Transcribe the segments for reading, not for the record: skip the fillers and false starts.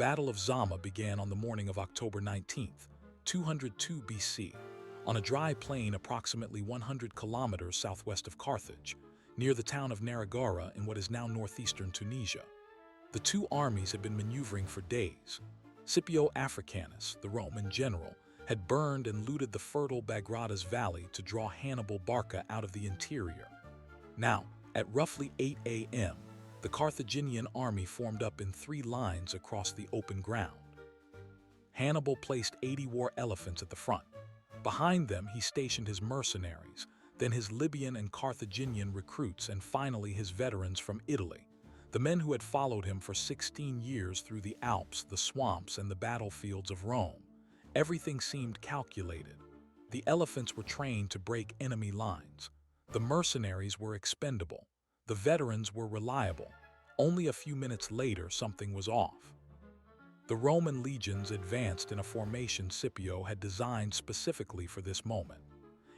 Battle of Zama began on the morning of October 19th, 202 BC, on a dry plain approximately 100 kilometers southwest of Carthage, near the town of Narragara in what is now northeastern Tunisia. The two armies had been maneuvering for days. Scipio Africanus, the Roman general, had burned and looted the fertile Bagradas Valley to draw Hannibal Barca out of the interior. Now, at roughly 8 a.m., the Carthaginian army formed up in 3 lines across the open ground. Hannibal placed 80 war elephants at the front. Behind them, he stationed his mercenaries, then his Libyan and Carthaginian recruits, and finally his veterans from Italy, the men who had followed him for 16 years through the Alps, the swamps, and the battlefields of Rome. Everything seemed calculated. The elephants were trained to break enemy lines. The mercenaries were expendable. The veterans were reliable. Only a few minutes later, something was off. The Roman legions advanced in a formation Scipio had designed specifically for this moment.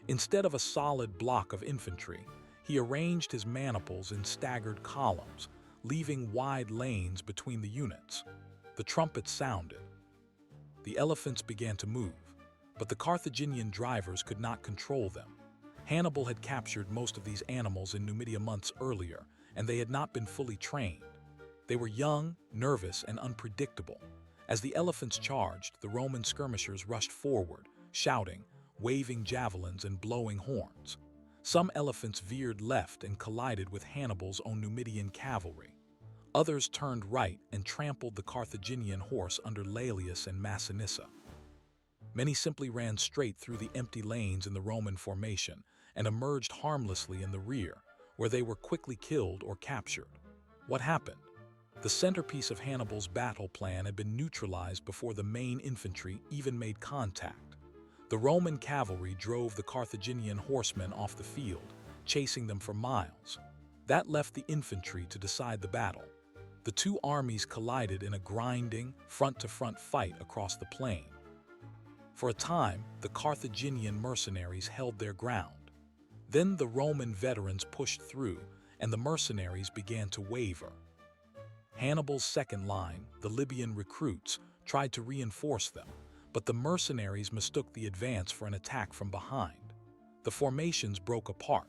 Instead of a solid block of infantry, he arranged his maniples in staggered columns, leaving wide lanes between the units. The trumpets sounded. The elephants began to move, but the Carthaginian drivers could not control them. Hannibal had captured most of these animals in Numidia months earlier, and they had not been fully trained. They were young, nervous, and unpredictable. As the elephants charged, the Roman skirmishers rushed forward, shouting, waving javelins and blowing horns. Some elephants veered left and collided with Hannibal's own Numidian cavalry. Others turned right and trampled the Carthaginian horse under Laelius and Massinissa. Many simply ran straight through the empty lanes in the Roman formation and emerged harmlessly in the rear, where they were quickly killed or captured. What happened? The centerpiece of Hannibal's battle plan had been neutralized before the main infantry even made contact. The Roman cavalry drove the Carthaginian horsemen off the field, chasing them for miles. That left the infantry to decide the battle. The two armies collided in a grinding, front-to-front fight across the plain. For a time, the Carthaginian mercenaries held their ground. Then the Roman veterans pushed through, and the mercenaries began to waver. Hannibal's second line, the Libyan recruits, tried to reinforce them, but the mercenaries mistook the advance for an attack from behind. The formations broke apart.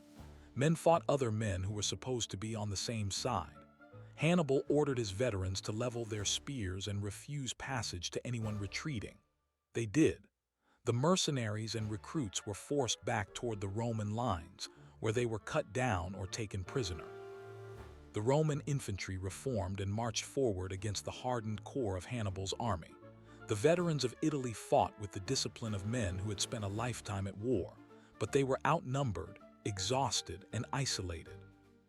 Men fought other men who were supposed to be on the same side. Hannibal ordered his veterans to level their spears and refuse passage to anyone retreating. They did. The mercenaries and recruits were forced back toward the Roman lines, where they were cut down or taken prisoner. The Roman infantry reformed and marched forward against the hardened core of Hannibal's army. The veterans of Italy fought with the discipline of men who had spent a lifetime at war, but they were outnumbered, exhausted, and isolated.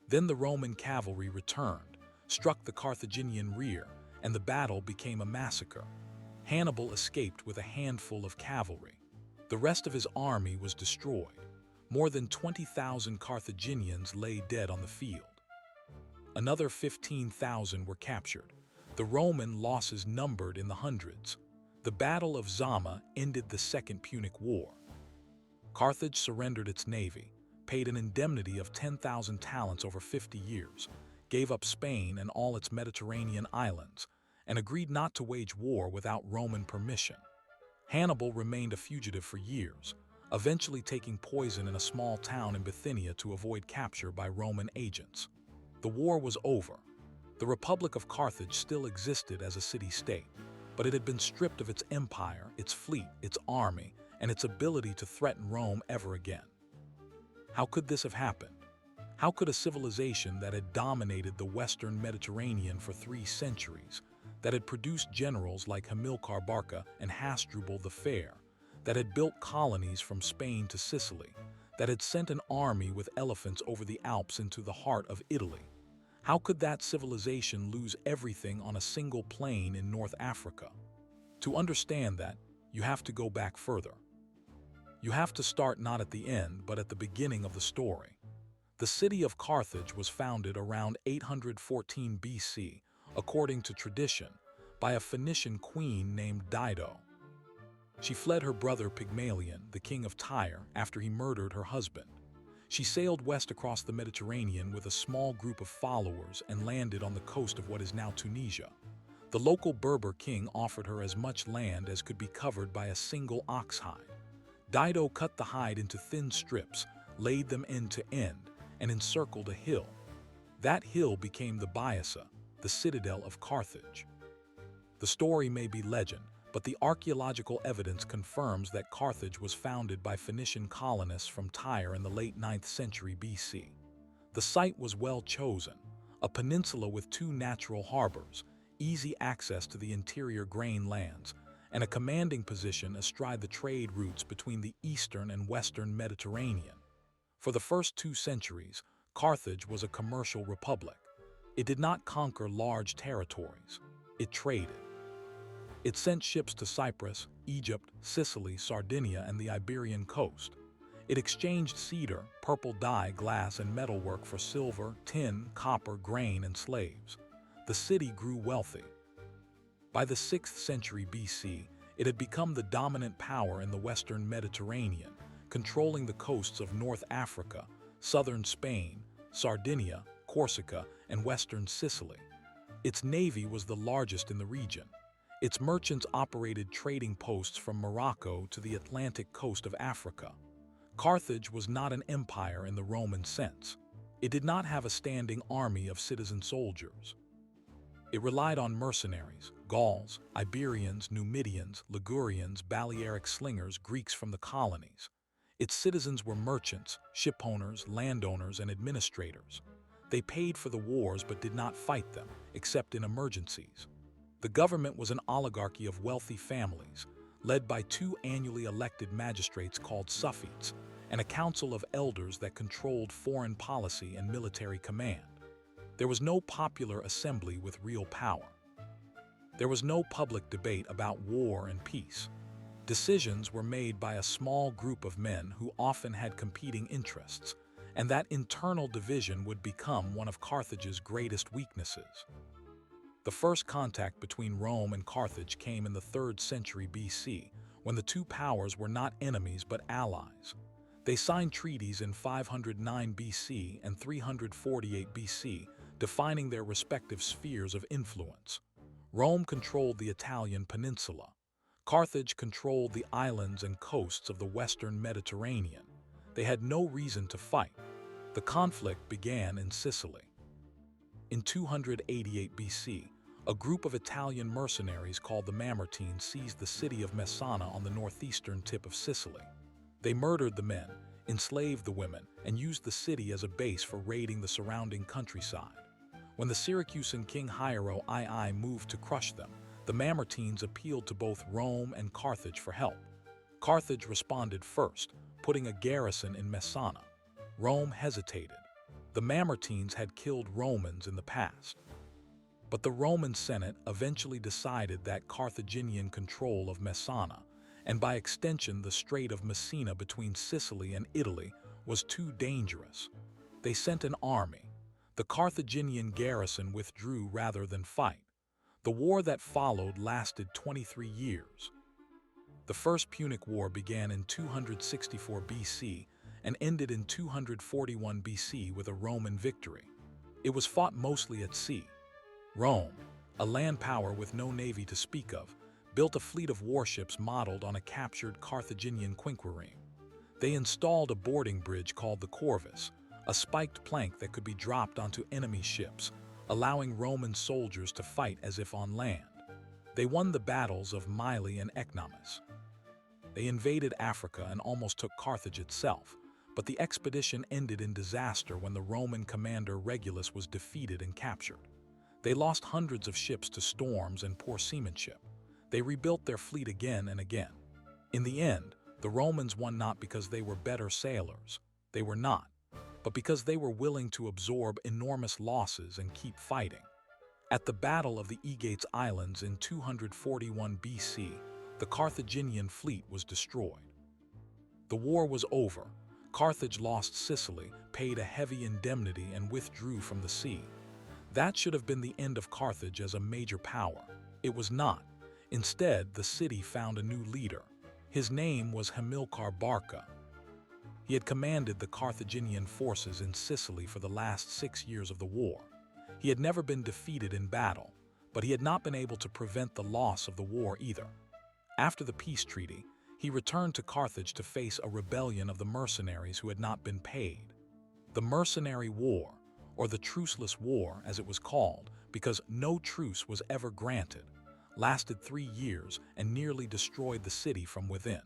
Then the Roman cavalry returned, struck the Carthaginian rear, and the battle became a massacre. Hannibal escaped with a handful of cavalry. The rest of his army was destroyed. More than 20,000 Carthaginians lay dead on the field. Another 15,000 were captured. The Roman losses numbered in the hundreds. The Battle of Zama ended the Second Punic War. Carthage surrendered its navy, paid an indemnity of 10,000 talents over 50 years, gave up Spain and all its Mediterranean islands, and agreed not to wage war without Roman permission. Hannibal remained a fugitive for years, eventually taking poison in a small town in Bithynia to avoid capture by Roman agents. The war was over. The Republic of Carthage still existed as a city-state, but it had been stripped of its empire, its fleet, its army, and its ability to threaten Rome ever again. How could this have happened? How could a civilization that had dominated the Western Mediterranean for 3 centuries, that had produced generals like Hamilcar Barca and Hasdrubal the Fair, that had built colonies from Spain to Sicily, that had sent an army with elephants over the Alps into the heart of Italy, how could that civilization lose everything on a single plain in North Africa? To understand that, you have to go back further. You have to start not at the end, but at the beginning of the story. The city of Carthage was founded around 814 BC, according to tradition, by a Phoenician queen named Dido. She fled her brother Pygmalion, the king of Tyre, after he murdered her husband. She sailed west across the Mediterranean with a small group of followers and landed on the coast of what is now Tunisia. The The local Berber king offered her as much land as could be covered by a single ox hide. Dido cut the hide into thin strips, laid them end to end, and encircled a hill. That hill became the Baissa, the citadel of Carthage. The story may be legend, but the archaeological evidence confirms that Carthage was founded by Phoenician colonists from Tyre in the late 9th century BC. The site was well chosen, a peninsula with two natural harbors, easy access to the interior grain lands, and a commanding position astride the trade routes between the eastern and western Mediterranean. For the first 2 centuries, Carthage was a commercial republic. It did not conquer large territories. It traded. It sent ships to Cyprus, Egypt, Sicily, Sardinia, and the Iberian coast. It exchanged cedar, purple dye, glass, and metalwork for silver, tin, copper, grain, and slaves. The city grew wealthy. By the 6th century BC, it had become the dominant power in the western Mediterranean, controlling the coasts of North Africa, southern Spain, Sardinia, Corsica, and western Sicily. Its navy was the largest in the region. Its merchants operated trading posts from Morocco to the Atlantic coast of Africa. Carthage was not an empire in the Roman sense. It did not have a standing army of citizen soldiers. It relied on mercenaries, Gauls, Iberians, Numidians, Ligurians, Balearic slingers, Greeks from the colonies. Its citizens were merchants, shipowners, landowners, and administrators. They paid for the wars but did not fight them, except in emergencies. The government was an oligarchy of wealthy families, led by 2 annually elected magistrates called suffetes, and a council of elders that controlled foreign policy and military command. There was no popular assembly with real power. There was no public debate about war and peace. Decisions were made by a small group of men who often had competing interests, and that internal division would become one of Carthage's greatest weaknesses. The first contact between Rome and Carthage came in the 3rd century BC, when the 2 powers were not enemies but allies. They signed treaties in 509 BC and 348 BC, defining their respective spheres of influence. Rome controlled the Italian peninsula. Carthage controlled the islands and coasts of the western Mediterranean. They had no reason to fight. The conflict began in Sicily. In 288 BC, a group of Italian mercenaries called the Mamertines seized the city of Messana on the northeastern tip of Sicily. They murdered the men, enslaved the women, and used the city as a base for raiding the surrounding countryside. When the Syracusan king Hiero II moved to crush them, the Mamertines appealed to both Rome and Carthage for help. Carthage responded first, putting a garrison in Messana. Rome hesitated. The Mamertines had killed Romans in the past. But the Roman Senate eventually decided that Carthaginian control of Messana, and by extension the Strait of Messina between Sicily and Italy, was too dangerous. They sent an army. The Carthaginian garrison withdrew rather than fight. The war that followed lasted 23 years. The First Punic War began in 264 BC and ended in 241 BC with a Roman victory. It was fought mostly at sea. Rome, a land power with no navy to speak of, built a fleet of warships modeled on a captured Carthaginian quinquereme. They installed a boarding bridge called the Corvus, a spiked plank that could be dropped onto enemy ships, allowing Roman soldiers to fight as if on land. They won the battles of Mylae and Ecnomus. They invaded Africa and almost took Carthage itself, but the expedition ended in disaster when the Roman commander Regulus was defeated and captured. They lost hundreds of ships to storms and poor seamanship. They rebuilt their fleet again and again. In the end, the Romans won not because they were better sailors. They were not, but because they were willing to absorb enormous losses and keep fighting. At the Battle of the Aegates Islands in 241 BC, the Carthaginian fleet was destroyed. The war was over. Carthage lost Sicily, paid a heavy indemnity, and withdrew from the sea. That should have been the end of Carthage as a major power. It was not. Instead, the city found a new leader. His name was Hamilcar Barca. He had commanded the Carthaginian forces in Sicily for the last 6 years of the war. He had never been defeated in battle, but he had not been able to prevent the loss of the war either. After the peace treaty, he returned to Carthage to face a rebellion of the mercenaries who had not been paid. The Mercenary War, or the Truceless War as it was called, because no truce was ever granted, lasted 3 years and nearly destroyed the city from within.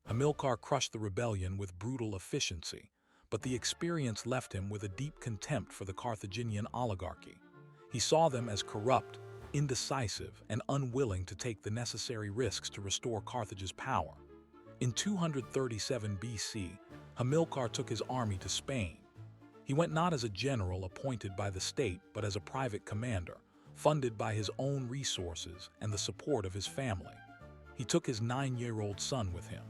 Hamilcar crushed the rebellion with brutal efficiency, but the experience left him with a deep contempt for the Carthaginian oligarchy. He saw them as corrupt, indecisive, and unwilling to take the necessary risks to restore Carthage's power. In 237 BC, Hamilcar took his army to Spain. He went not as a general appointed by the state, but as a private commander, funded by his own resources and the support of his family. He took his 9-year-old son with him.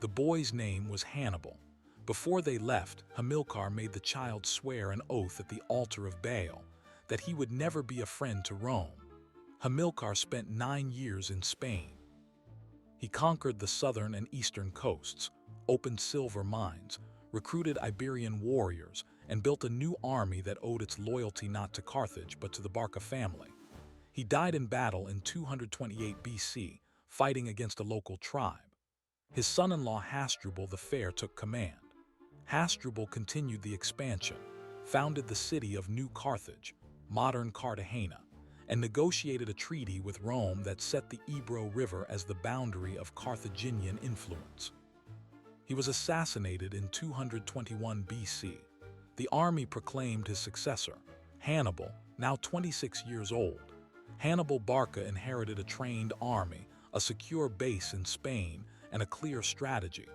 The boy's name was Hannibal. Before they left, Hamilcar made the child swear an oath at the altar of Baal that he would never be a friend to Rome. Hamilcar spent 9 years in Spain. He conquered the southern and eastern coasts, opened silver mines, recruited Iberian warriors, and built a new army that owed its loyalty not to Carthage but to the Barca family. He died in battle in 228 BC, fighting against a local tribe. His son-in-law Hasdrubal the Fair took command. Hasdrubal continued the expansion, founded the city of New Carthage, modern Cartagena, and negotiated a treaty with Rome that set the Ebro River as the boundary of Carthaginian influence. He was assassinated in 221 BC. The army proclaimed his successor, Hannibal, now 26 years old. Hannibal Barca inherited a trained army, a secure base in Spain, and a clear strategy.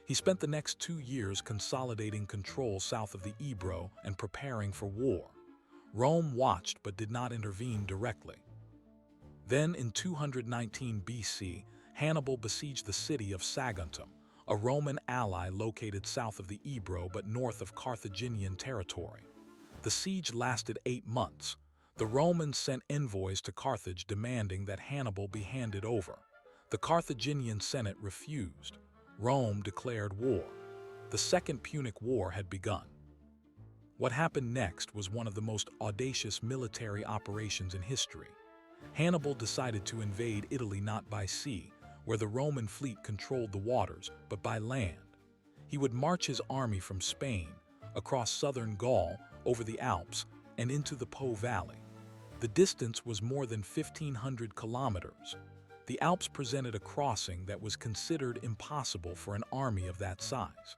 He spent the next 2 years consolidating control south of the Ebro and preparing for war. Rome watched but did not intervene directly. Then, in 219 BC, Hannibal besieged the city of Saguntum, a Roman ally located south of the Ebro but north of Carthaginian territory. The siege lasted 8 months. The Romans sent envoys to Carthage demanding that Hannibal be handed over. The Carthaginian Senate refused. Rome declared war. The Second Punic War had begun. What happened next was one of the most audacious military operations in history. Hannibal decided to invade Italy not by sea, where the Roman fleet controlled the waters, but by land. He would march his army from Spain, across southern Gaul, over the Alps, and into the Po Valley. The distance was more than 1,500 kilometers. The Alps presented a crossing that was considered impossible for an army of that size.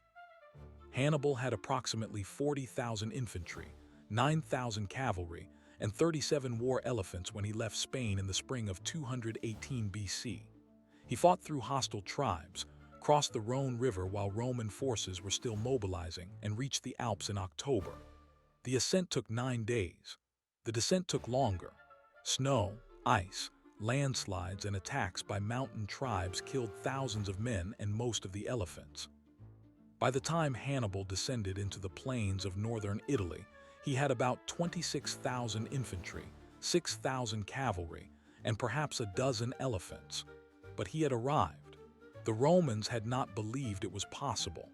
Hannibal had approximately 40,000 infantry, 9,000 cavalry, and 37 war elephants when he left Spain in the spring of 218 BC. He fought through hostile tribes, crossed the Rhone River while Roman forces were still mobilizing, and reached the Alps in October. The ascent took 9 days. The descent took longer. Snow, ice, landslides, and attacks by mountain tribes killed thousands of men and most of the elephants. By the time Hannibal descended into the plains of northern Italy, he had about 26,000 infantry, 6,000 cavalry, and perhaps a dozen elephants. But he had arrived. The Romans had not believed it was possible.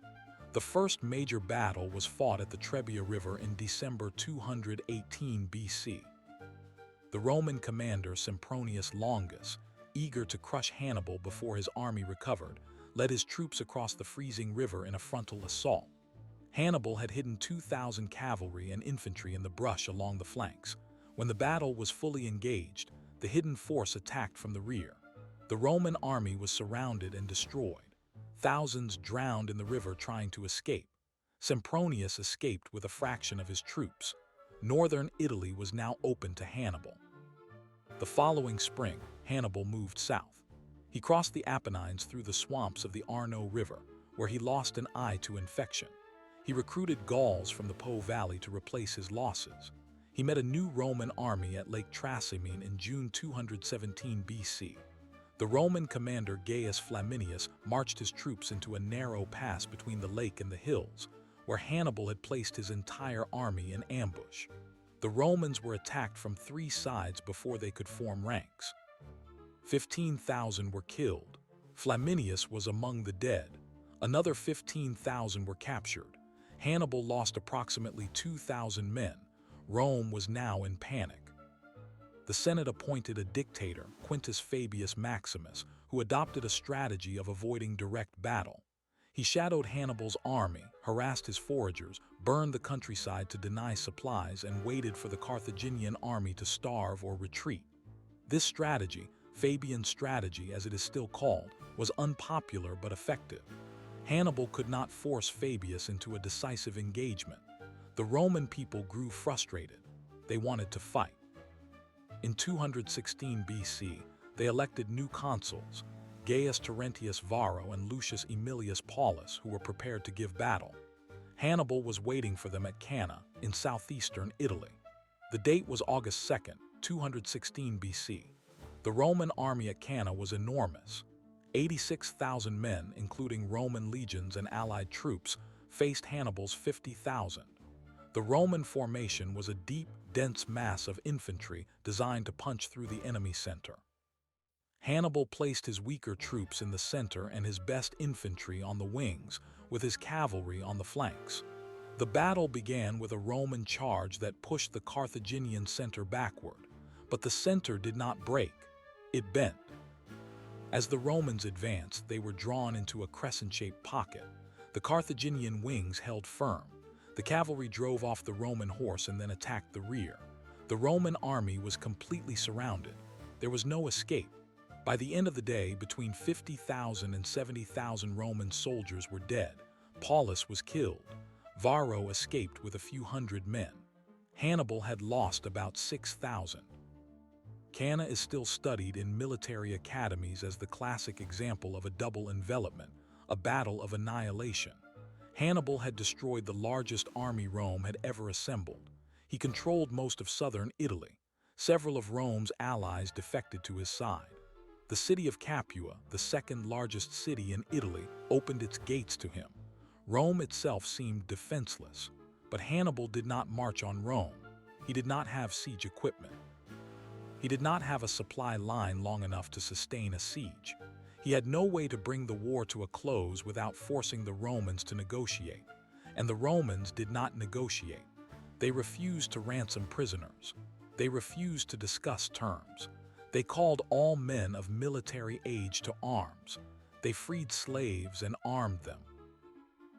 The first major battle was fought at the Trebia River in December 218 BC. The Roman commander Sempronius Longus, eager to crush Hannibal before his army recovered, led his troops across the freezing river in a frontal assault. Hannibal had hidden 2,000 cavalry and infantry in the brush along the flanks. When the battle was fully engaged, the hidden force attacked from the rear. The Roman army was surrounded and destroyed. Thousands drowned in the river trying to escape. Sempronius escaped with a fraction of his troops. Northern Italy was now open to Hannibal. The following spring, Hannibal moved south. He crossed the Apennines through the swamps of the Arno River, where he lost an eye to infection. He recruited Gauls from the Po Valley to replace his losses. He met a new Roman army at Lake Trasimene in June 217 BC. The Roman commander Gaius Flaminius marched his troops into a narrow pass between the lake and the hills, where Hannibal had placed his entire army in ambush. The Romans were attacked from 3 sides before they could form ranks. 15,000 were killed. Flaminius was among the dead. Another 15,000 were captured. Hannibal lost approximately 2,000 men. Rome was now in panic. The Senate appointed a dictator, Quintus Fabius Maximus, who adopted a strategy of avoiding direct battle. He shadowed Hannibal's army, harassed his foragers, burned the countryside to deny supplies, and waited for the Carthaginian army to starve or retreat. This strategy, Fabian's strategy as it is still called, was unpopular but effective. Hannibal could not force Fabius into a decisive engagement. The Roman people grew frustrated. They wanted to fight. In 216 BC, they elected new consuls, Gaius Terentius Varro and Lucius Aemilius Paulus, who were prepared to give battle. Hannibal was waiting for them at Cannae, in southeastern Italy. The date was August 2nd, 216 BC. The Roman army at Cannae was enormous. 86,000 men, including Roman legions and allied troops, faced Hannibal's 50,000. The Roman formation was a deep, dense mass of infantry designed to punch through the enemy's center. Hannibal placed his weaker troops in the center and his best infantry on the wings, with his cavalry on the flanks. The battle began with a Roman charge that pushed the Carthaginian center backward, but the center did not break, it bent. As the Romans advanced, they were drawn into a crescent-shaped pocket. The Carthaginian wings held firm. The cavalry drove off the Roman horse and then attacked the rear. The Roman army was completely surrounded. There was no escape. By the end of the day, between 50,000 and 70,000 Roman soldiers were dead. Paulus was killed. Varro escaped with a few hundred men. Hannibal had lost about 6,000. Cannae is still studied in military academies as the classic example of a double envelopment, a battle of annihilation. Hannibal had destroyed the largest army Rome had ever assembled. He controlled most of southern Italy. Several of Rome's allies defected to his side. The city of Capua, the second largest city in Italy, opened its gates to him. Rome itself seemed defenseless, but Hannibal did not march on Rome. He did not have siege equipment. He did not have a supply line long enough to sustain a siege. He had no way to bring the war to a close without forcing the Romans to negotiate. And the Romans did not negotiate. They refused to ransom prisoners. They refused to discuss terms. They called all men of military age to arms. They freed slaves and armed them.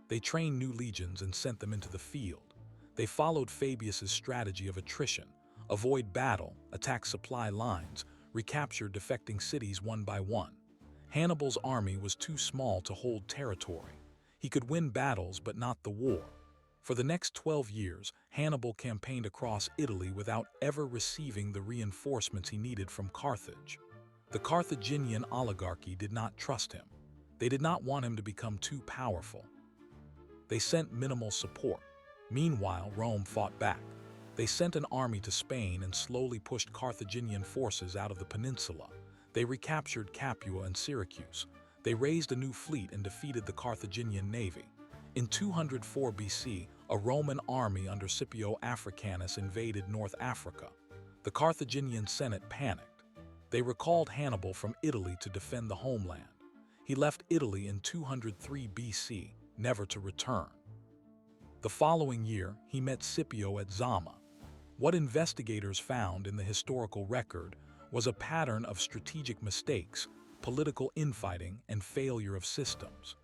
They trained new legions and sent them into the field. They followed Fabius's strategy of attrition, avoid battle, attack supply lines, recapture defecting cities one by one. Hannibal's army was too small to hold territory. He could win battles but not the war. For the next 12 years, Hannibal campaigned across Italy without ever receiving the reinforcements he needed from Carthage. The Carthaginian oligarchy did not trust him. They did not want him to become too powerful. They sent minimal support. Meanwhile, Rome fought back. They sent an army to Spain and slowly pushed Carthaginian forces out of the peninsula. They recaptured Capua and Syracuse. They raised a new fleet and defeated the Carthaginian navy. In 204 BC, a Roman army under Scipio Africanus invaded North Africa. The Carthaginian Senate panicked. They recalled Hannibal from Italy to defend the homeland. He left Italy in 203 BC, never to return. The following year, he met Scipio at Zama. What investigators found in the historical record was a pattern of strategic mistakes, political infighting, and failure of systems.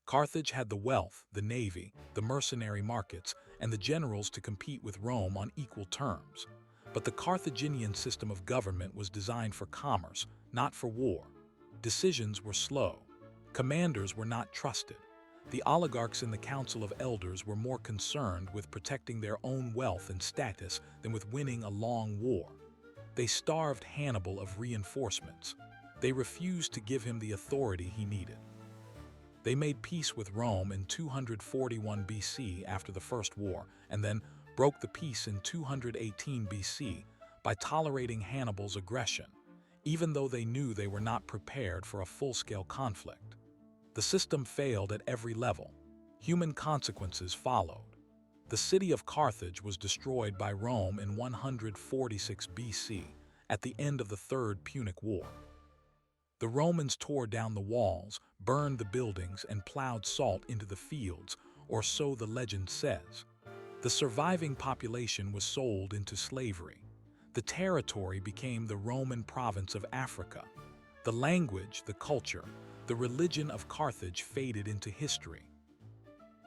Carthage had the wealth, the navy, the mercenary markets, and the generals to compete with Rome on equal terms. But the Carthaginian system of government was designed for commerce, not for war. Decisions were slow. Commanders were not trusted. The oligarchs in the Council of Elders were more concerned with protecting their own wealth and status than with winning a long war. They starved Hannibal of reinforcements. They refused to give him the authority he needed. They made peace with Rome in 241 BC after the First War, and then broke the peace in 218 BC by tolerating Hannibal's aggression, even though they knew they were not prepared for a full-scale conflict. The system failed at every level. Human consequences followed. The city of Carthage was destroyed by Rome in 146 BC, at the end of the Third Punic War. The Romans tore down the walls, burned the buildings, and plowed salt into the fields, or so the legend says. The surviving population was sold into slavery. The territory became the Roman province of Africa. The language, the culture, the religion of Carthage faded into history.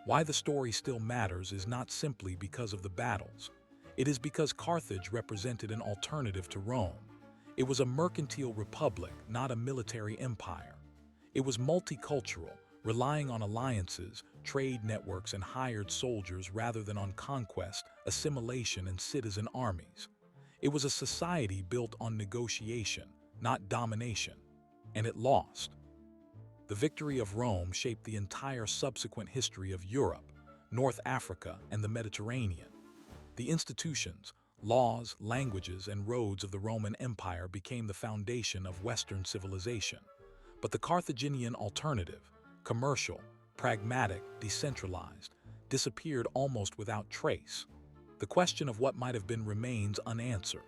Why the story still matters is not simply because of the battles. It is because Carthage represented an alternative to Rome. It was a mercantile republic, not a military empire. It was multicultural, relying on alliances, trade networks, and hired soldiers rather than on conquest, assimilation, and citizen armies. It was a society built on negotiation, not domination, and it lost. The victory of Rome shaped the entire subsequent history of Europe, North Africa, and the Mediterranean. The institutions, laws, languages, and roads of the Roman Empire became the foundation of Western civilization. But the Carthaginian alternative, commercial, pragmatic, decentralized, disappeared almost without trace. The question of what might have been remains unanswered.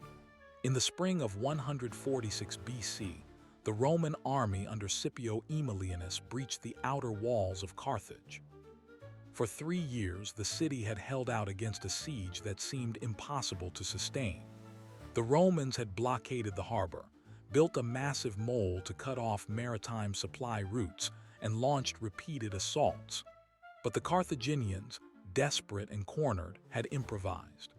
In the spring of 146 BC, the Roman army under Scipio Aemilianus breached the outer walls of Carthage. For 3 years, the city had held out against a siege that seemed impossible to sustain. The Romans had blockaded the harbor, built a massive mole to cut off maritime supply routes, and launched repeated assaults. But the Carthaginians, desperate and cornered, had improvised.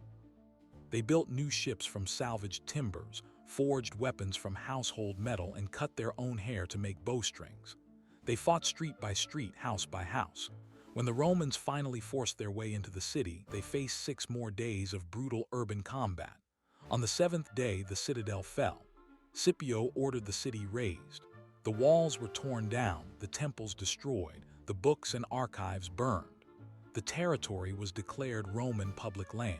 They built new ships from salvaged timbers, forged weapons from household metal, and cut their own hair to make bowstrings. They fought street by street, house by house. When the Romans finally forced their way into the city, they faced 6 more days of brutal urban combat. On the 7th day, the citadel fell. Scipio ordered the city razed. The walls were torn down, the temples destroyed, the books and archives burned. The territory was declared Roman public land.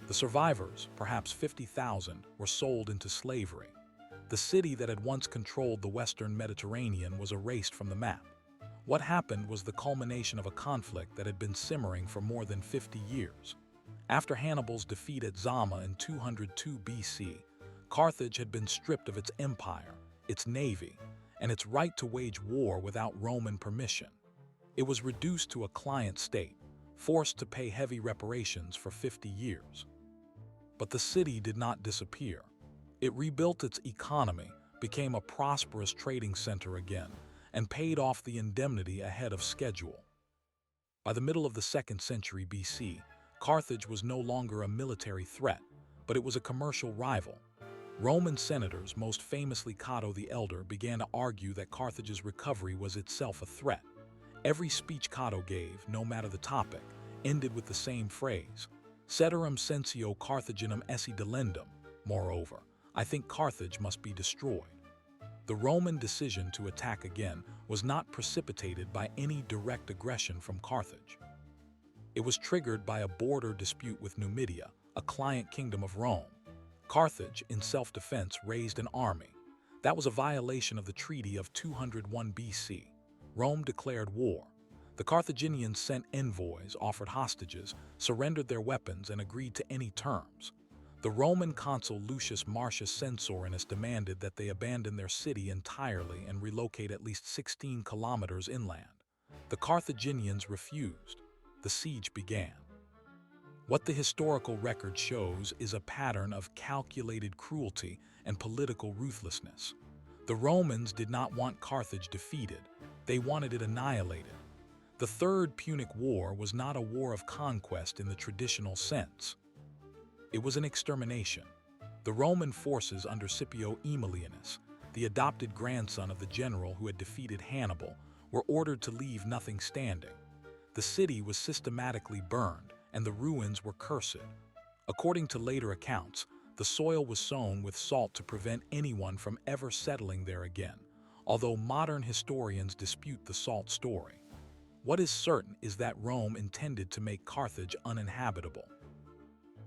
The survivors, perhaps 50,000, were sold into slavery. The city that had once controlled the western Mediterranean was erased from the map. What happened was the culmination of a conflict that had been simmering for more than 50 years. After Hannibal's defeat at Zama in 202 BC, Carthage had been stripped of its empire, its navy, and its right to wage war without Roman permission. It was reduced to a client state, forced to pay heavy reparations for 50 years. But the city did not disappear. It rebuilt its economy, became a prosperous trading center again, and paid off the indemnity ahead of schedule. By the middle of the 2nd century BC, Carthage was no longer a military threat, but it was a commercial rival. Roman senators, most famously Cato the Elder, began to argue that Carthage's recovery was itself a threat. Every speech Cato gave, no matter the topic, ended with the same phrase, Ceterum censeo Carthaginem esse delendum. Moreover, I think Carthage must be destroyed. The Roman decision to attack again was not precipitated by any direct aggression from Carthage. It was triggered by a border dispute with Numidia, a client kingdom of Rome. Carthage, in self-defense, raised an army. That was a violation of the Treaty of 201 BC. Rome declared war. The Carthaginians sent envoys, offered hostages, surrendered their weapons, and agreed to any terms. The Roman consul Lucius Marcius Censorinus demanded that they abandon their city entirely and relocate at least 16 kilometers inland. The Carthaginians refused. The siege began. What the historical record shows is a pattern of calculated cruelty and political ruthlessness. The Romans did not want Carthage defeated. They wanted it annihilated. The Third Punic War was not a war of conquest in the traditional sense. It was an extermination. The Roman forces under Scipio Aemilianus, the adopted grandson of the general who had defeated Hannibal, were ordered to leave nothing standing. The city was systematically burned, and the ruins were cursed. According to later accounts, the soil was sown with salt to prevent anyone from ever settling there again, although modern historians dispute the salt story. What is certain is that Rome intended to make Carthage uninhabitable.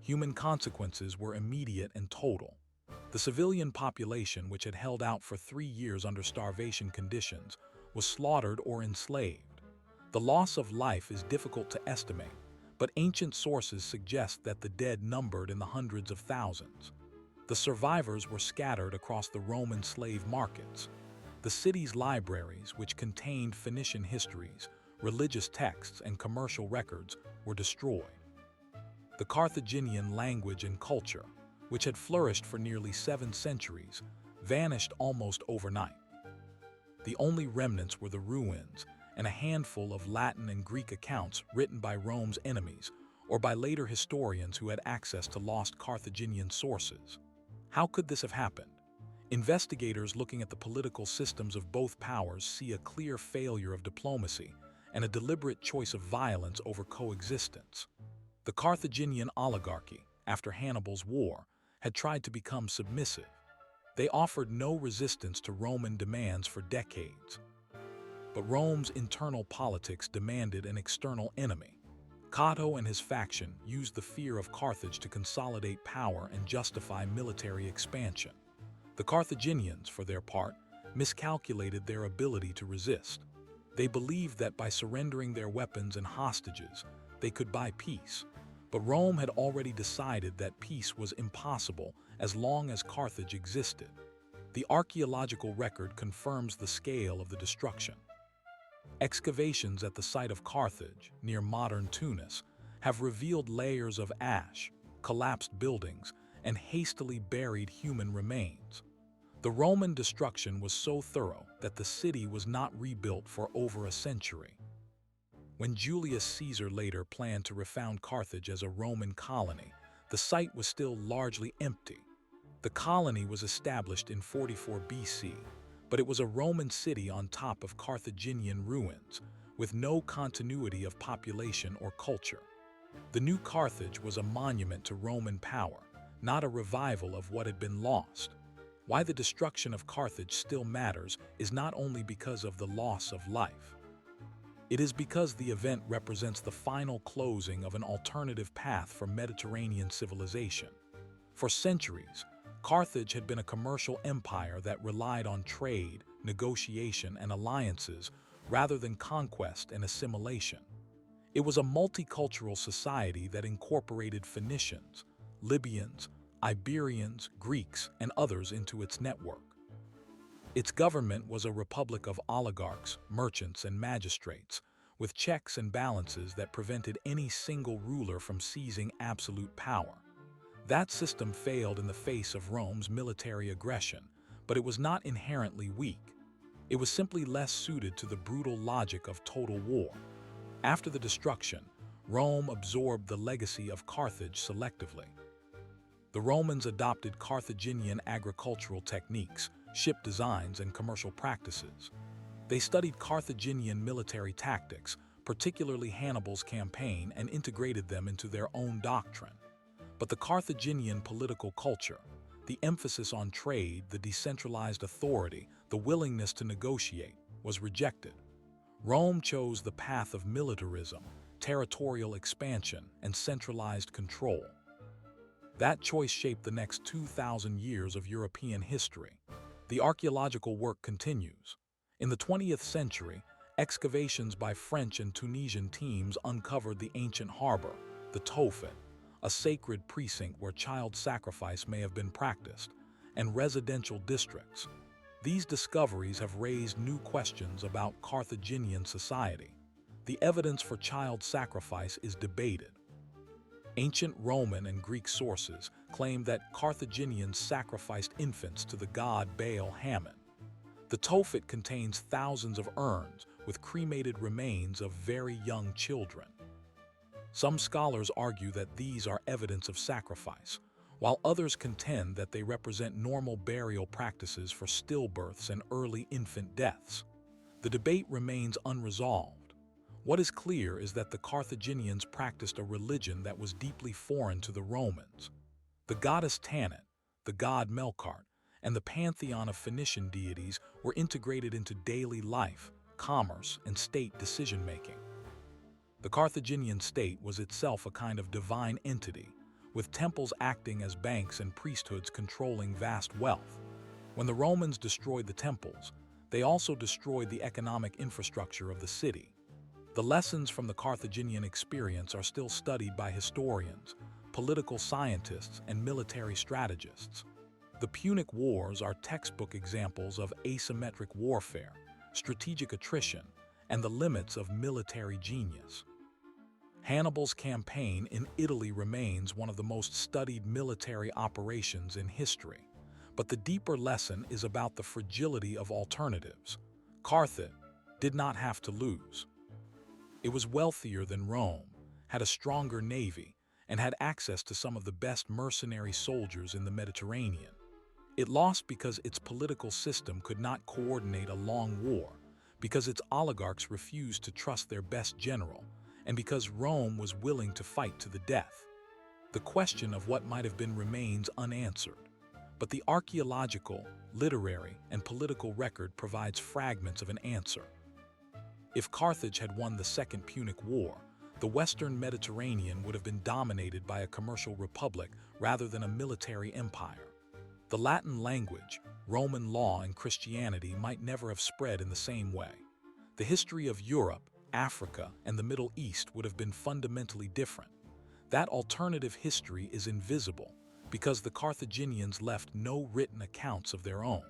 Human consequences were immediate and total. The civilian population, which had held out for 3 years under starvation conditions, was slaughtered or enslaved. The loss of life is difficult to estimate, but ancient sources suggest that the dead numbered in the hundreds of thousands. The survivors were scattered across the Roman slave markets. The city's libraries, which contained Phoenician histories, religious texts, and commercial records, were destroyed. The Carthaginian language and culture, which had flourished for nearly 7 centuries, vanished almost overnight. The only remnants were the ruins and a handful of Latin and Greek accounts written by Rome's enemies or by later historians who had access to lost Carthaginian sources. How could this have happened? Investigators looking at the political systems of both powers see a clear failure of diplomacy and a deliberate choice of violence over coexistence. The Carthaginian oligarchy, after Hannibal's war, had tried to become submissive. They offered no resistance to Roman demands for decades. But Rome's internal politics demanded an external enemy. Cato and his faction used the fear of Carthage to consolidate power and justify military expansion. The Carthaginians, for their part, miscalculated their ability to resist. They believed that by surrendering their weapons and hostages, they could buy peace. But Rome had already decided that peace was impossible as long as Carthage existed. The archaeological record confirms the scale of the destruction. Excavations at the site of Carthage, near modern Tunis, have revealed layers of ash, collapsed buildings, and hastily buried human remains. The Roman destruction was so thorough that the city was not rebuilt for over a century. When Julius Caesar later planned to refound Carthage as a Roman colony, the site was still largely empty. The colony was established in 44 BC, but it was a Roman city on top of Carthaginian ruins, with no continuity of population or culture. The new Carthage was a monument to Roman power, not a revival of what had been lost. Why the destruction of Carthage still matters is not only because of the loss of life. It is because the event represents the final closing of an alternative path for Mediterranean civilization. For centuries, Carthage had been a commercial empire that relied on trade, negotiation, and alliances rather than conquest and assimilation. It was a multicultural society that incorporated Phoenicians, Libyans, Iberians, Greeks, and others into its network. Its government was a republic of oligarchs, merchants, and magistrates, with checks and balances that prevented any single ruler from seizing absolute power. That system failed in the face of Rome's military aggression, but it was not inherently weak. It was simply less suited to the brutal logic of total war. After the destruction, Rome absorbed the legacy of Carthage selectively. The Romans adopted Carthaginian agricultural techniques, ship designs, and commercial practices. They studied Carthaginian military tactics, particularly Hannibal's campaign, and integrated them into their own doctrine. But the Carthaginian political culture, the emphasis on trade, the decentralized authority, the willingness to negotiate, was rejected. Rome chose the path of militarism, territorial expansion, and centralized control. That choice shaped the next 2,000 years of European history. The archaeological work continues. In the 20th century, excavations by French and Tunisian teams uncovered the ancient harbor, the Tophet, a sacred precinct where child sacrifice may have been practiced, and residential districts. These discoveries have raised new questions about Carthaginian society. The evidence for child sacrifice is debated. Ancient Roman and Greek sources claim that Carthaginians sacrificed infants to the god Baal-Hamon. The Tophet contains thousands of urns with cremated remains of very young children. Some scholars argue that these are evidence of sacrifice, while others contend that they represent normal burial practices for stillbirths and early infant deaths. The debate remains unresolved. What is clear is that the Carthaginians practiced a religion that was deeply foreign to the Romans. The goddess Tanit, the god Melkart, and the pantheon of Phoenician deities were integrated into daily life, commerce, and state decision-making. The Carthaginian state was itself a kind of divine entity, with temples acting as banks and priesthoods controlling vast wealth. When the Romans destroyed the temples, they also destroyed the economic infrastructure of the city. The lessons from the Carthaginian experience are still studied by historians, political scientists, and military strategists. The Punic Wars are textbook examples of asymmetric warfare, strategic attrition, and the limits of military genius. Hannibal's campaign in Italy remains one of the most studied military operations in history. But the deeper lesson is about the fragility of alternatives. Carthage did not have to lose. It was wealthier than Rome, had a stronger navy, and had access to some of the best mercenary soldiers in the Mediterranean. It lost because its political system could not coordinate a long war, because its oligarchs refused to trust their best general, and because Rome was willing to fight to the death. The question of what might have been remains unanswered, but the archaeological, literary, and political record provides fragments of an answer. If Carthage had won the Second Punic War, the Western Mediterranean would have been dominated by a commercial republic rather than a military empire. The Latin language, Roman law, and Christianity might never have spread in the same way. The history of Europe, Africa, and the Middle East would have been fundamentally different. That alternative history is invisible because the Carthaginians left no written accounts of their own.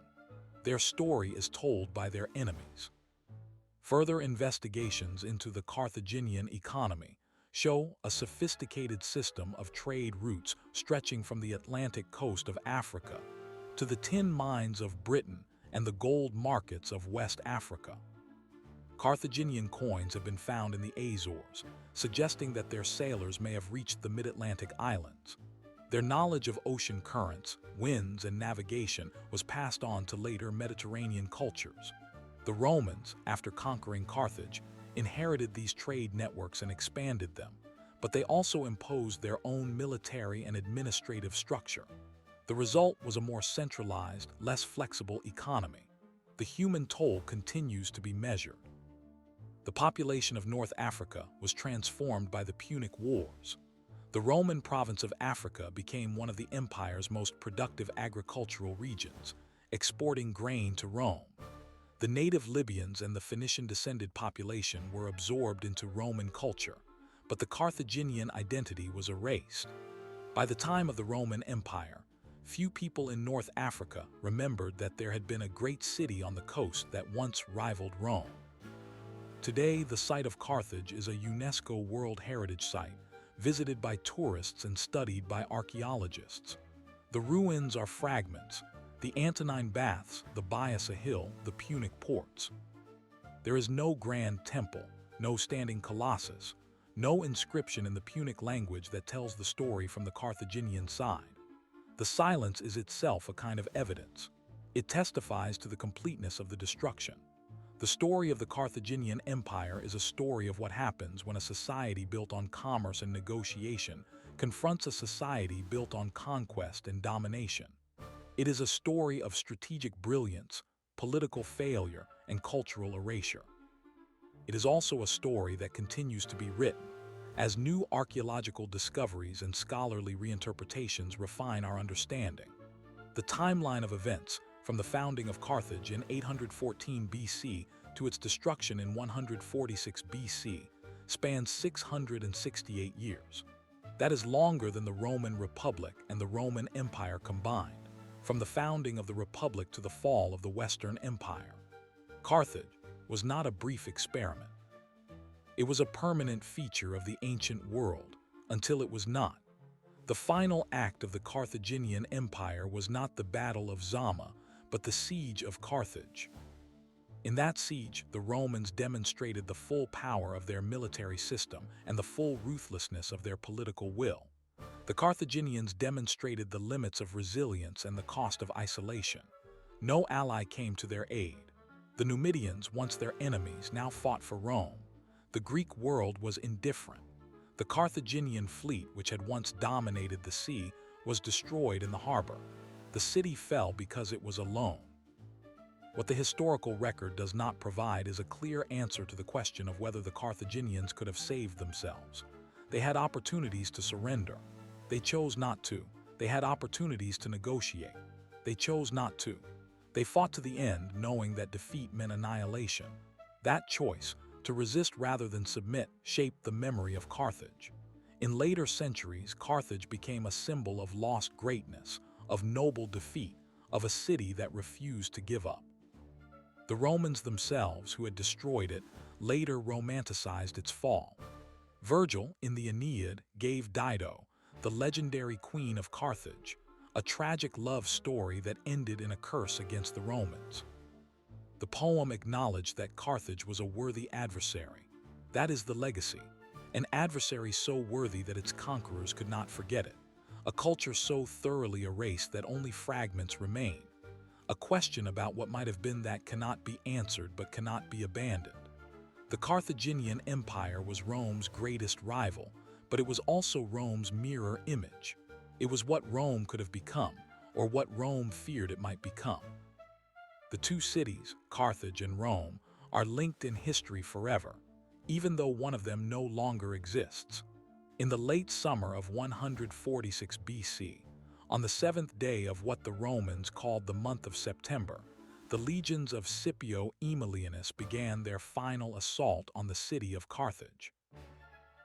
Their story is told by their enemies. Further investigations into the Carthaginian economy show a sophisticated system of trade routes stretching from the Atlantic coast of Africa to the tin mines of Britain and the gold markets of West Africa. Carthaginian coins have been found in the Azores, suggesting that their sailors may have reached the mid-Atlantic islands. Their knowledge of ocean currents, winds, and navigation was passed on to later Mediterranean cultures. The Romans, after conquering Carthage, inherited these trade networks and expanded them, but they also imposed their own military and administrative structure. The result was a more centralized, less flexible economy. The human toll continues to be measured. The population of North Africa was transformed by the Punic Wars. The Roman province of Africa became one of the empire's most productive agricultural regions, exporting grain to Rome. The native Libyans and the Phoenician-descended population were absorbed into Roman culture, but the Carthaginian identity was erased. By the time of the Roman Empire, few people in North Africa remembered that there had been a great city on the coast that once rivaled Rome. Today, the site of Carthage is a UNESCO World Heritage Site, visited by tourists and studied by archaeologists. The ruins are fragments: the Antonine Baths, the Biasa Hill, the Punic ports. There is no grand temple, no standing colossus, no inscription in the Punic language that tells the story from the Carthaginian side. The silence is itself a kind of evidence. It testifies to the completeness of the destruction. The story of the Carthaginian Empire is a story of what happens when a society built on commerce and negotiation confronts a society built on conquest and domination. It is a story of strategic brilliance, political failure, and cultural erasure. It is also a story that continues to be written, as new archaeological discoveries and scholarly reinterpretations refine our understanding. The timeline of events, from the founding of Carthage in 814 BC to its destruction in 146 BC, spans 668 years. That is longer than the Roman Republic and the Roman Empire combined, from the founding of the Republic to the fall of the Western Empire. Carthage was not a brief experiment. It was a permanent feature of the ancient world, until it was not. The final act of the Carthaginian Empire was not the Battle of Zama, but the siege of Carthage. In that siege, the Romans demonstrated the full power of their military system and the full ruthlessness of their political will. The Carthaginians demonstrated the limits of resilience and the cost of isolation. No ally came to their aid. The Numidians, once their enemies, now fought for Rome. The Greek world was indifferent. The Carthaginian fleet, which had once dominated the sea, was destroyed in the harbor. The city fell because it was alone. What the historical record does not provide is a clear answer to the question of whether the Carthaginians could have saved themselves. They had opportunities to surrender. They chose not to. They had opportunities to negotiate. They chose not to. They fought to the end, knowing that defeat meant annihilation. That choice, to resist rather than submit, shaped the memory of Carthage. In later centuries, Carthage became a symbol of lost greatness, of noble defeat, of a city that refused to give up. The Romans themselves, who had destroyed it, later romanticized its fall. Virgil, in the Aeneid, gave Dido, the legendary queen of Carthage, a tragic love story that ended in a curse against the Romans. The poem acknowledged that Carthage was a worthy adversary. That is the legacy. An adversary so worthy that its conquerors could not forget it. A culture so thoroughly erased that only fragments remain. A question about what might have been that cannot be answered but cannot be abandoned. The Carthaginian Empire was Rome's greatest rival, but it was also Rome's mirror image. It was what Rome could have become, or what Rome feared it might become. The two cities, Carthage and Rome, are linked in history forever, even though one of them no longer exists. In the late summer of 146 BC, on the seventh day of what the Romans called the month of September, the legions of Scipio Aemilianus began their final assault on the city of Carthage.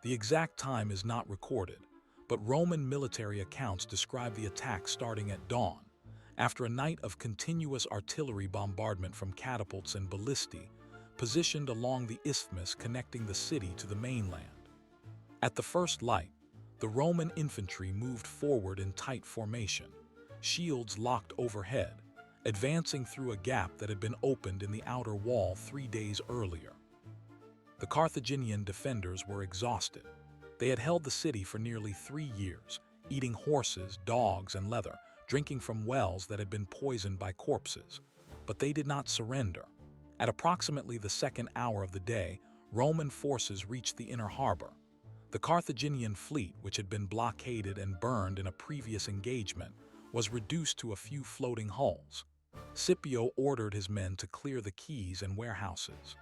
The exact time is not recorded, but Roman military accounts describe the attack starting at dawn, after a night of continuous artillery bombardment from catapults and ballistae, positioned along the isthmus connecting the city to the mainland. At the first light, the Roman infantry moved forward in tight formation, shields locked overhead, advancing through a gap that had been opened in the outer wall 3 days earlier. The Carthaginian defenders were exhausted. They had held the city for nearly 3 years, eating horses, dogs, and leather, drinking from wells that had been poisoned by corpses. But they did not surrender. At approximately the second hour of the day, Roman forces reached the inner harbor. The Carthaginian fleet, which had been blockaded and burned in a previous engagement, was reduced to a few floating hulls. Scipio ordered his men to clear the quays and warehouses.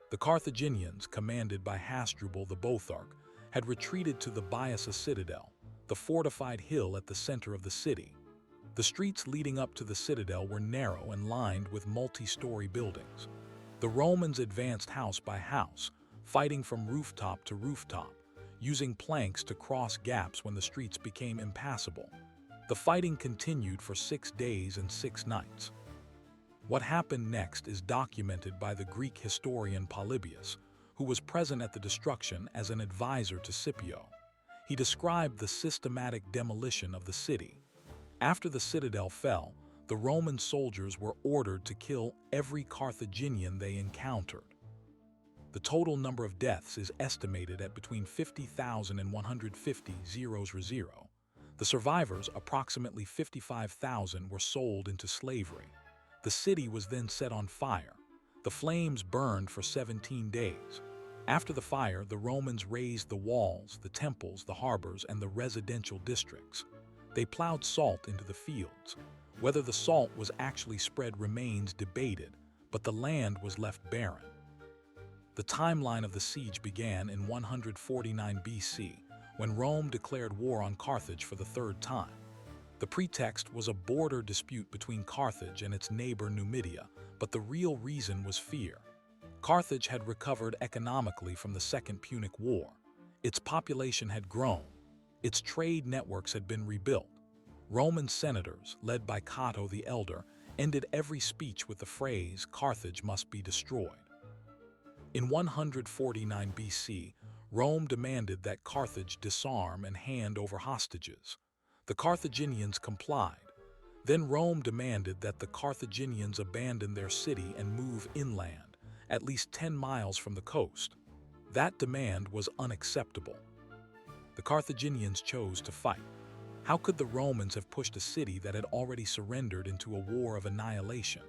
The Carthaginians, commanded by Hasdrubal the Boetharch, had retreated to the Byassa citadel, the fortified hill at the center of the city. The streets leading up to the citadel were narrow and lined with multi-story buildings. The Romans advanced house by house, fighting from rooftop to rooftop, using planks to cross gaps when the streets became impassable. The fighting continued for 6 days and 6 nights. What happened next is documented by the Greek historian Polybius, who was present at the destruction as an advisor to Scipio. He described the systematic demolition of the city. After the citadel fell, the Roman soldiers were ordered to kill every Carthaginian they encountered. The total number of deaths is estimated at between 50,000 and 150,000. The survivors, approximately 55,000, were sold into slavery. The city was then set on fire. The flames burned for 17 days. After the fire, the Romans razed the walls, the temples, the harbors, and the residential districts. They plowed salt into the fields. Whether the salt was actually spread remains debated, but the land was left barren. The timeline of the siege began in 149 BC, when Rome declared war on Carthage for the 3rd time. The pretext was a border dispute between Carthage and its neighbor Numidia, but the real reason was fear. Carthage had recovered economically from the Second Punic War. Its population had grown. Its trade networks had been rebuilt. Roman senators, led by Cato the Elder, ended every speech with the phrase, "Carthage must be destroyed." In 149 BC, Rome demanded that Carthage disarm and hand over hostages. The Carthaginians complied. Then Rome demanded that the Carthaginians abandon their city and move inland, at least 10 miles from the coast. That demand was unacceptable. The Carthaginians chose to fight. How could the Romans have pushed a city that had already surrendered into a war of annihilation?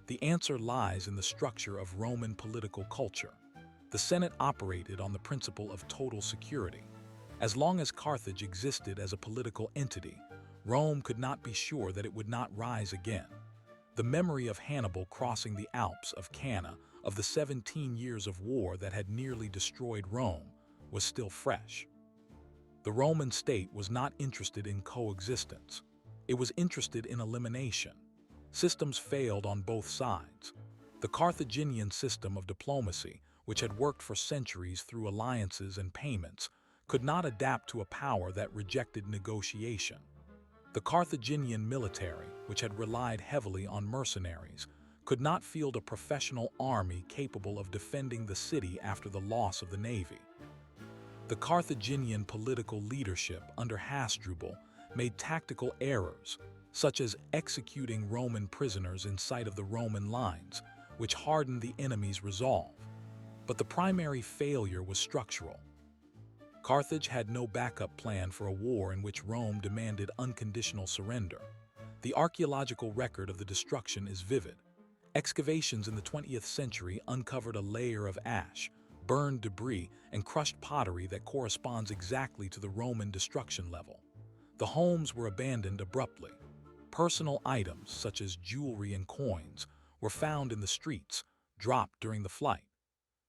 The answer lies in the structure of Roman political culture. The Senate operated on the principle of total security. As long as Carthage existed as a political entity, Rome could not be sure that it would not rise again. The memory of Hannibal crossing the Alps, of Cannae, of the 17 years of war that had nearly destroyed Rome, was still fresh. The Roman state was not interested in coexistence. It was interested in elimination. Systems failed on both sides. The Carthaginian system of diplomacy, which had worked for centuries through alliances and payments, could not adapt to a power that rejected negotiation. The Carthaginian military, which had relied heavily on mercenaries, could not field a professional army capable of defending the city after the loss of the navy. The Carthaginian political leadership under Hasdrubal made tactical errors, such as executing Roman prisoners in sight of the Roman lines, which hardened the enemy's resolve. But the primary failure was structural. Carthage had no backup plan for a war in which Rome demanded unconditional surrender. The archaeological record of the destruction is vivid. Excavations in the 20th century uncovered a layer of ash, burned debris, and crushed pottery that corresponds exactly to the Roman destruction level. The homes were abandoned abruptly. Personal items, such as jewelry and coins, were found in the streets, dropped during the flight.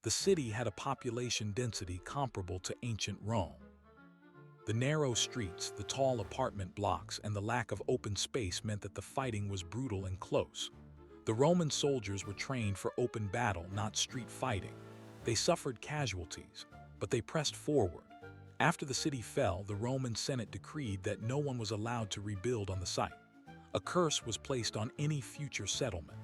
The city had a population density comparable to ancient Rome. The narrow streets, the tall apartment blocks, and the lack of open space meant that the fighting was brutal and close. The Roman soldiers were trained for open battle, not street fighting. They suffered casualties, but they pressed forward. After the city fell, the Roman Senate decreed that no one was allowed to rebuild on the site. A curse was placed on any future settlement.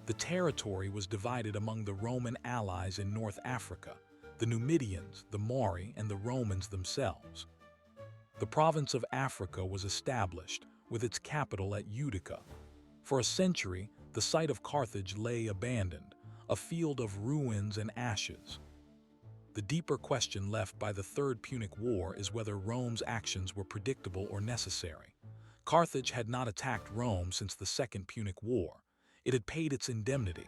The territory was divided among the Roman allies in North Africa, the Numidians, the Mauri, and the Romans themselves. The province of Africa was established, with its capital at Utica. For a century, the site of Carthage lay abandoned, a field of ruins and ashes. The deeper question left by the Third Punic War is whether Rome's actions were predictable or necessary. Carthage had not attacked Rome since the Second Punic War. It had paid its indemnity.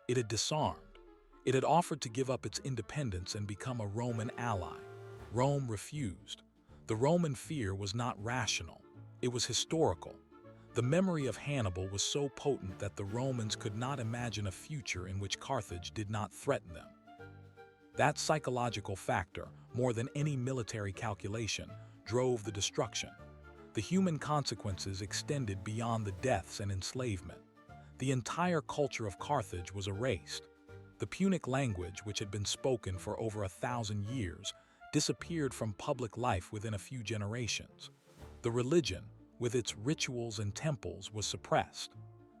It had disarmed. It had offered to give up its independence and become a Roman ally. Rome refused. The Roman fear was not rational. It was historical. The memory of Hannibal was so potent that the Romans could not imagine a future in which Carthage did not threaten them. That psychological factor, more than any military calculation, drove the destruction. The human consequences extended beyond the deaths and enslavement. The entire culture of Carthage was erased. The Punic language, which had been spoken for over 1,000 years, disappeared from public life within a few generations. The religion, with its rituals and temples, was suppressed.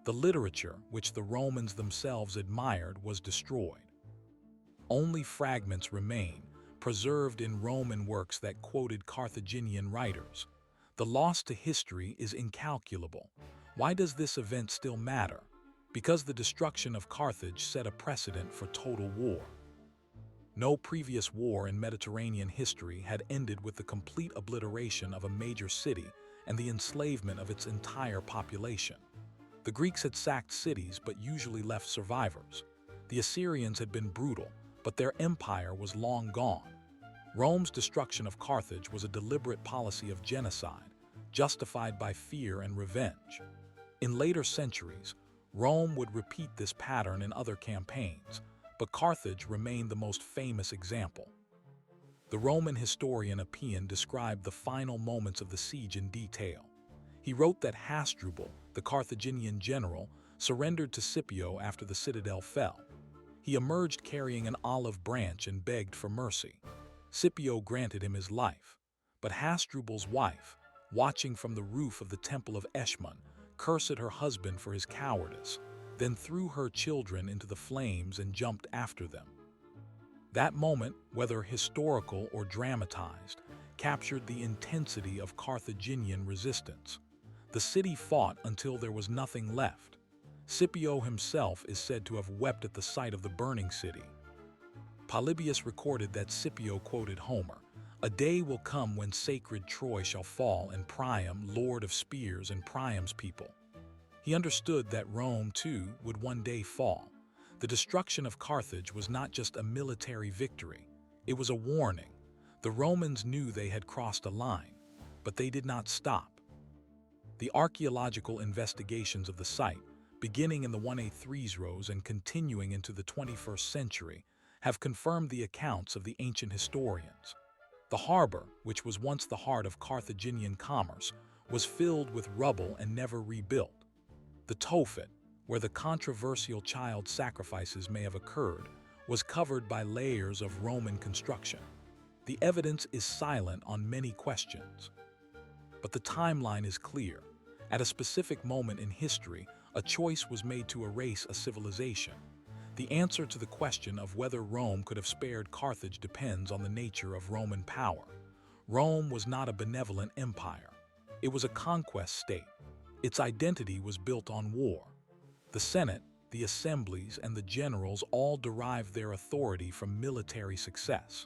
The literature, which the Romans themselves admired, was destroyed. Only fragments remain, preserved in Roman works that quoted Carthaginian writers. The loss to history is incalculable. Why does this event still matter? Because the destruction of Carthage set a precedent for total war. No previous war in Mediterranean history had ended with the complete obliteration of a major city and the enslavement of its entire population. The Greeks had sacked cities but usually left survivors. The Assyrians had been brutal, but their empire was long gone. Rome's destruction of Carthage was a deliberate policy of genocide, justified by fear and revenge. In later centuries, Rome would repeat this pattern in other campaigns, but Carthage remained the most famous example. The Roman historian Appian described the final moments of the siege in detail. He wrote that Hasdrubal, the Carthaginian general, surrendered to Scipio after the citadel fell. He emerged carrying an olive branch and begged for mercy. Scipio granted him his life, but Hasdrubal's wife, watching from the roof of the temple of Eshmun, cursed her husband for his cowardice, then threw her children into the flames and jumped after them. That moment, whether historical or dramatized, captured the intensity of Carthaginian resistance. The city fought until there was nothing left. Scipio himself is said to have wept at the sight of the burning city. Polybius recorded that Scipio quoted Homer, "A day will come when sacred Troy shall fall and Priam, lord of spears, and Priam's people." He understood that Rome, too, would one day fall. The destruction of Carthage was not just a military victory, it was a warning. The Romans knew they had crossed a line, but they did not stop. The archaeological investigations of the site, beginning in the 1A3s and continuing into the 21st century, have confirmed the accounts of the ancient historians. The harbor, which was once the heart of Carthaginian commerce, was filled with rubble and never rebuilt. The Tophet, where the controversial child sacrifices may have occurred, was covered by layers of Roman construction. The evidence is silent on many questions. But the timeline is clear. At a specific moment in history, a choice was made to erase a civilization. The answer to the question of whether Rome could have spared Carthage depends on the nature of Roman power. Rome was not a benevolent empire. It was a conquest state. Its identity was built on war. The Senate, the assemblies, and the generals all derived their authority from military success.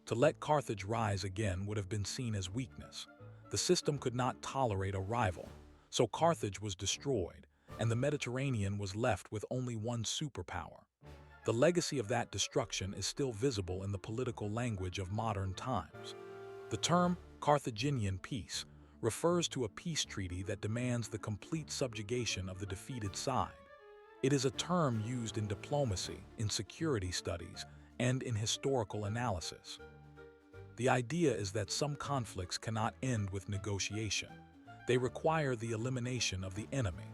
To let Carthage rise again would have been seen as weakness. The system could not tolerate a rival, so Carthage was destroyed, and the Mediterranean was left with only one superpower. The legacy of that destruction is still visible in the political language of modern times. The term Carthaginian peace refers to a peace treaty that demands the complete subjugation of the defeated side. It is a term used in diplomacy, in security studies, and in historical analysis. The idea is that some conflicts cannot end with negotiation. They require the elimination of the enemy.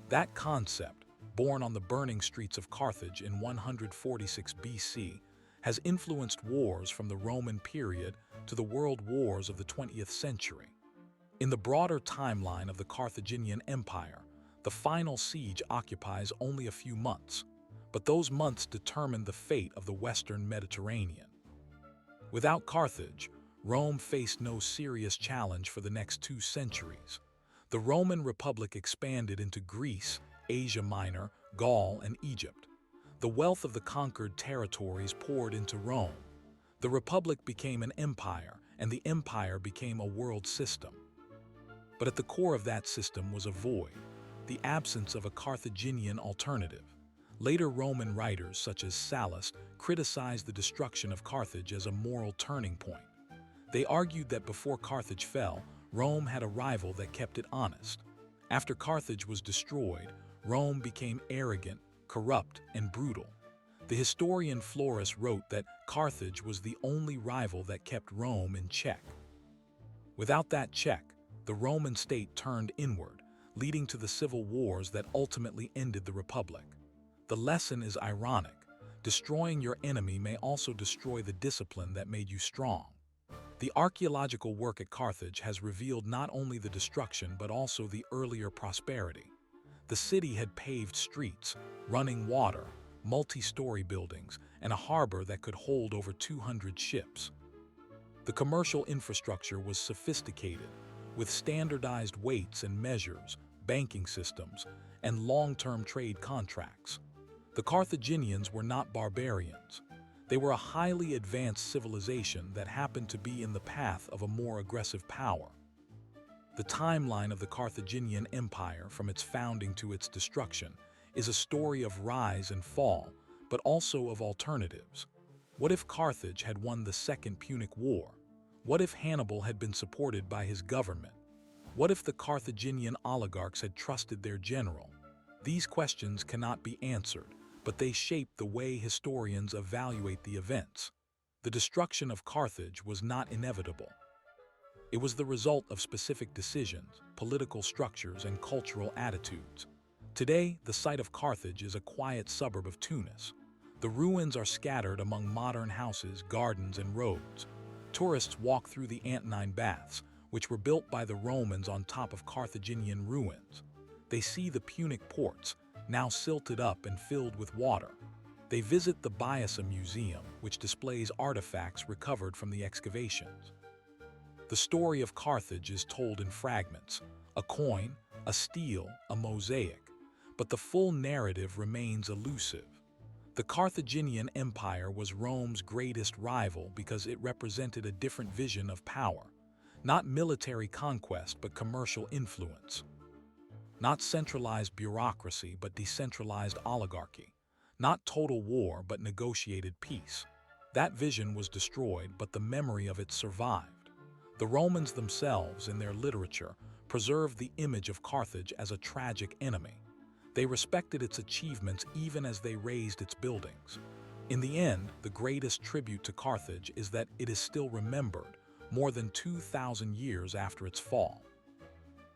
That concept, born on the burning streets of Carthage in 146 BC, has influenced wars from the Roman period to the world wars of the 20th century. In the broader timeline of the Carthaginian Empire, the final siege occupies only a few months, but those months determine the fate of the Western Mediterranean. Without Carthage, Rome faced no serious challenge for the next 2 centuries. The Roman Republic expanded into Greece, Asia Minor, Gaul, and Egypt. The wealth of the conquered territories poured into Rome. The Republic became an empire, and the empire became a world system. But at the core of that system was a void, the absence of a Carthaginian alternative. Later Roman writers, such as Sallust, criticized the destruction of Carthage as a moral turning point. They argued that before Carthage fell, Rome had a rival that kept it honest. After Carthage was destroyed, Rome became arrogant, corrupt, and brutal. The historian Florus wrote that Carthage was the only rival that kept Rome in check. Without that check, the Roman state turned inward, leading to the civil wars that ultimately ended the Republic. The lesson is ironic. Destroying your enemy may also destroy the discipline that made you strong. The archaeological work at Carthage has revealed not only the destruction but also the earlier prosperity. The city had paved streets, running water, multi-story buildings, and a harbor that could hold over 200 ships. The commercial infrastructure was sophisticated, with standardized weights and measures, banking systems, and long-term trade contracts. The Carthaginians were not barbarians. They were a highly advanced civilization that happened to be in the path of a more aggressive power. The timeline of the Carthaginian Empire, from its founding to its destruction, is a story of rise and fall, but also of alternatives. What if Carthage had won the Second Punic War? What if Hannibal had been supported by his government? What if the Carthaginian oligarchs had trusted their general? These questions cannot be answered, but they shape the way historians evaluate the events. The destruction of Carthage was not inevitable. It was the result of specific decisions, political structures, and cultural attitudes. Today, the site of Carthage is a quiet suburb of Tunis. The ruins are scattered among modern houses, gardens, and roads. Tourists walk through the Antonine Baths, which were built by the Romans on top of Carthaginian ruins. They see the Punic ports, now silted up and filled with water. They visit the Baissa Museum, which displays artifacts recovered from the excavations. The story of Carthage is told in fragments, a coin, a stele, a mosaic, but the full narrative remains elusive. The Carthaginian Empire was Rome's greatest rival because it represented a different vision of power, not military conquest but commercial influence. Not centralized bureaucracy but decentralized oligarchy. Not total war but negotiated peace. That vision was destroyed, but the memory of it survived. The Romans themselves, in their literature, preserved the image of Carthage as a tragic enemy. They respected its achievements even as they razed its buildings. In the end, the greatest tribute to Carthage is that it is still remembered, more than 2,000 years after its fall.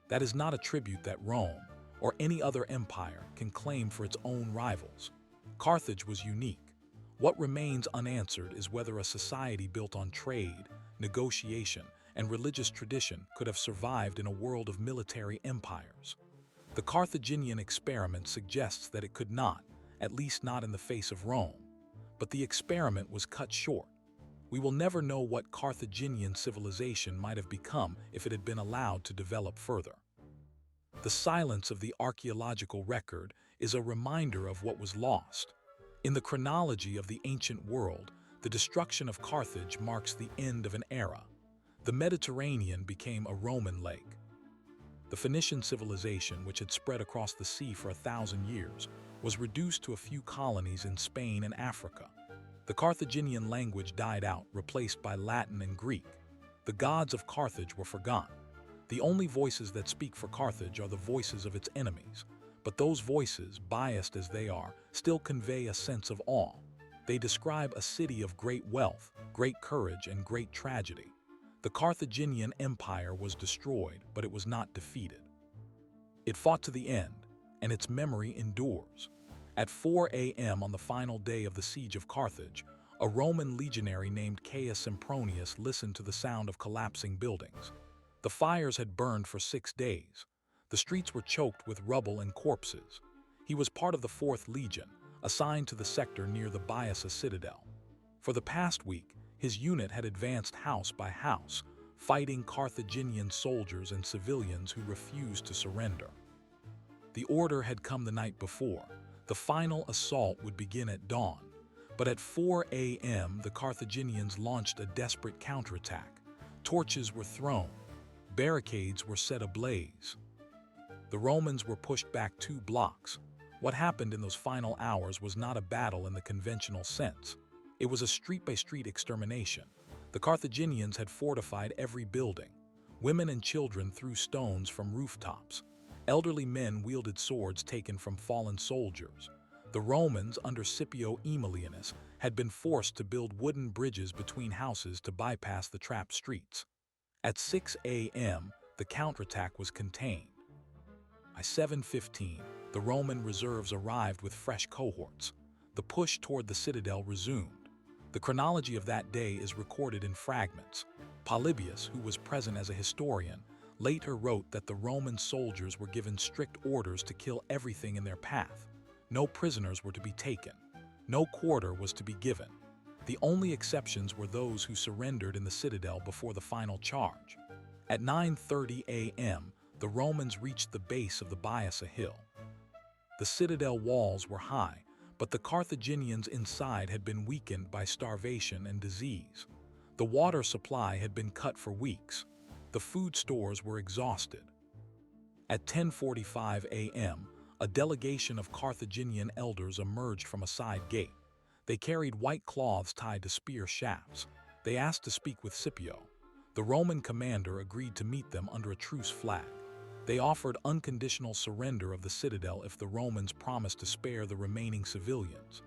That is not a tribute that Rome, or any other empire, can claim for its own rivals. Carthage was unique. What remains unanswered is whether a society built on trade, negotiation, and religious tradition could have survived in a world of military empires. The Carthaginian experiment suggests that it could not, at least not in the face of Rome. But the experiment was cut short. We will never know what Carthaginian civilization might have become if it had been allowed to develop further. The silence of the archaeological record is a reminder of what was lost. In the chronology of the ancient world, the destruction of Carthage marks the end of an era. The Mediterranean became a Roman lake. The Phoenician civilization, which had spread across the sea for 1,000 years, was reduced to a few colonies in Spain and Africa. The Carthaginian language died out, replaced by Latin and Greek. The gods of Carthage were forgotten. The only voices that speak for Carthage are the voices of its enemies. But those voices, biased as they are, still convey a sense of awe. They describe a city of great wealth, great courage, and great tragedy. The Carthaginian Empire was destroyed, but it was not defeated. It fought to the end, and its memory endures. At 4 a.m. on the final day of the siege of Carthage, a Roman legionary named Caius Sempronius listened to the sound of collapsing buildings. The fires had burned for 6 days. The streets were choked with rubble and corpses. He was part of the 4th Legion, assigned to the sector near the Baissa citadel. For the past week, his unit had advanced house by house, fighting Carthaginian soldiers and civilians who refused to surrender. The order had come the night before. The final assault would begin at dawn. But at 4 a.m., the Carthaginians launched a desperate counterattack. Torches were thrown. Barricades were set ablaze. The Romans were pushed back 2 blocks. What happened in those final hours was not a battle in the conventional sense. It was a street-by-street extermination. The Carthaginians had fortified every building. Women and children threw stones from rooftops. Elderly men wielded swords taken from fallen soldiers. The Romans, under Scipio Aemilianus, had been forced to build wooden bridges between houses to bypass the trapped streets. At 6 a.m., the counterattack was contained. By 7:15, the Roman reserves arrived with fresh cohorts. The push toward the citadel resumed. The chronology of that day is recorded in fragments. Polybius, who was present as a historian, later wrote that the Roman soldiers were given strict orders to kill everything in their path. No prisoners were to be taken. No quarter was to be given. The only exceptions were those who surrendered in the citadel before the final charge. At 9:30 a.m., the Romans reached the base of the Baissa hill. The citadel walls were high, but the Carthaginians inside had been weakened by starvation and disease. The water supply had been cut for weeks. The food stores were exhausted. At 10:45 a.m., a delegation of Carthaginian elders emerged from a side gate. They carried white cloths tied to spear shafts. They asked to speak with Scipio. The Roman commander agreed to meet them under a truce flag. They offered unconditional surrender of the citadel if the Romans promised to spare the remaining civilians.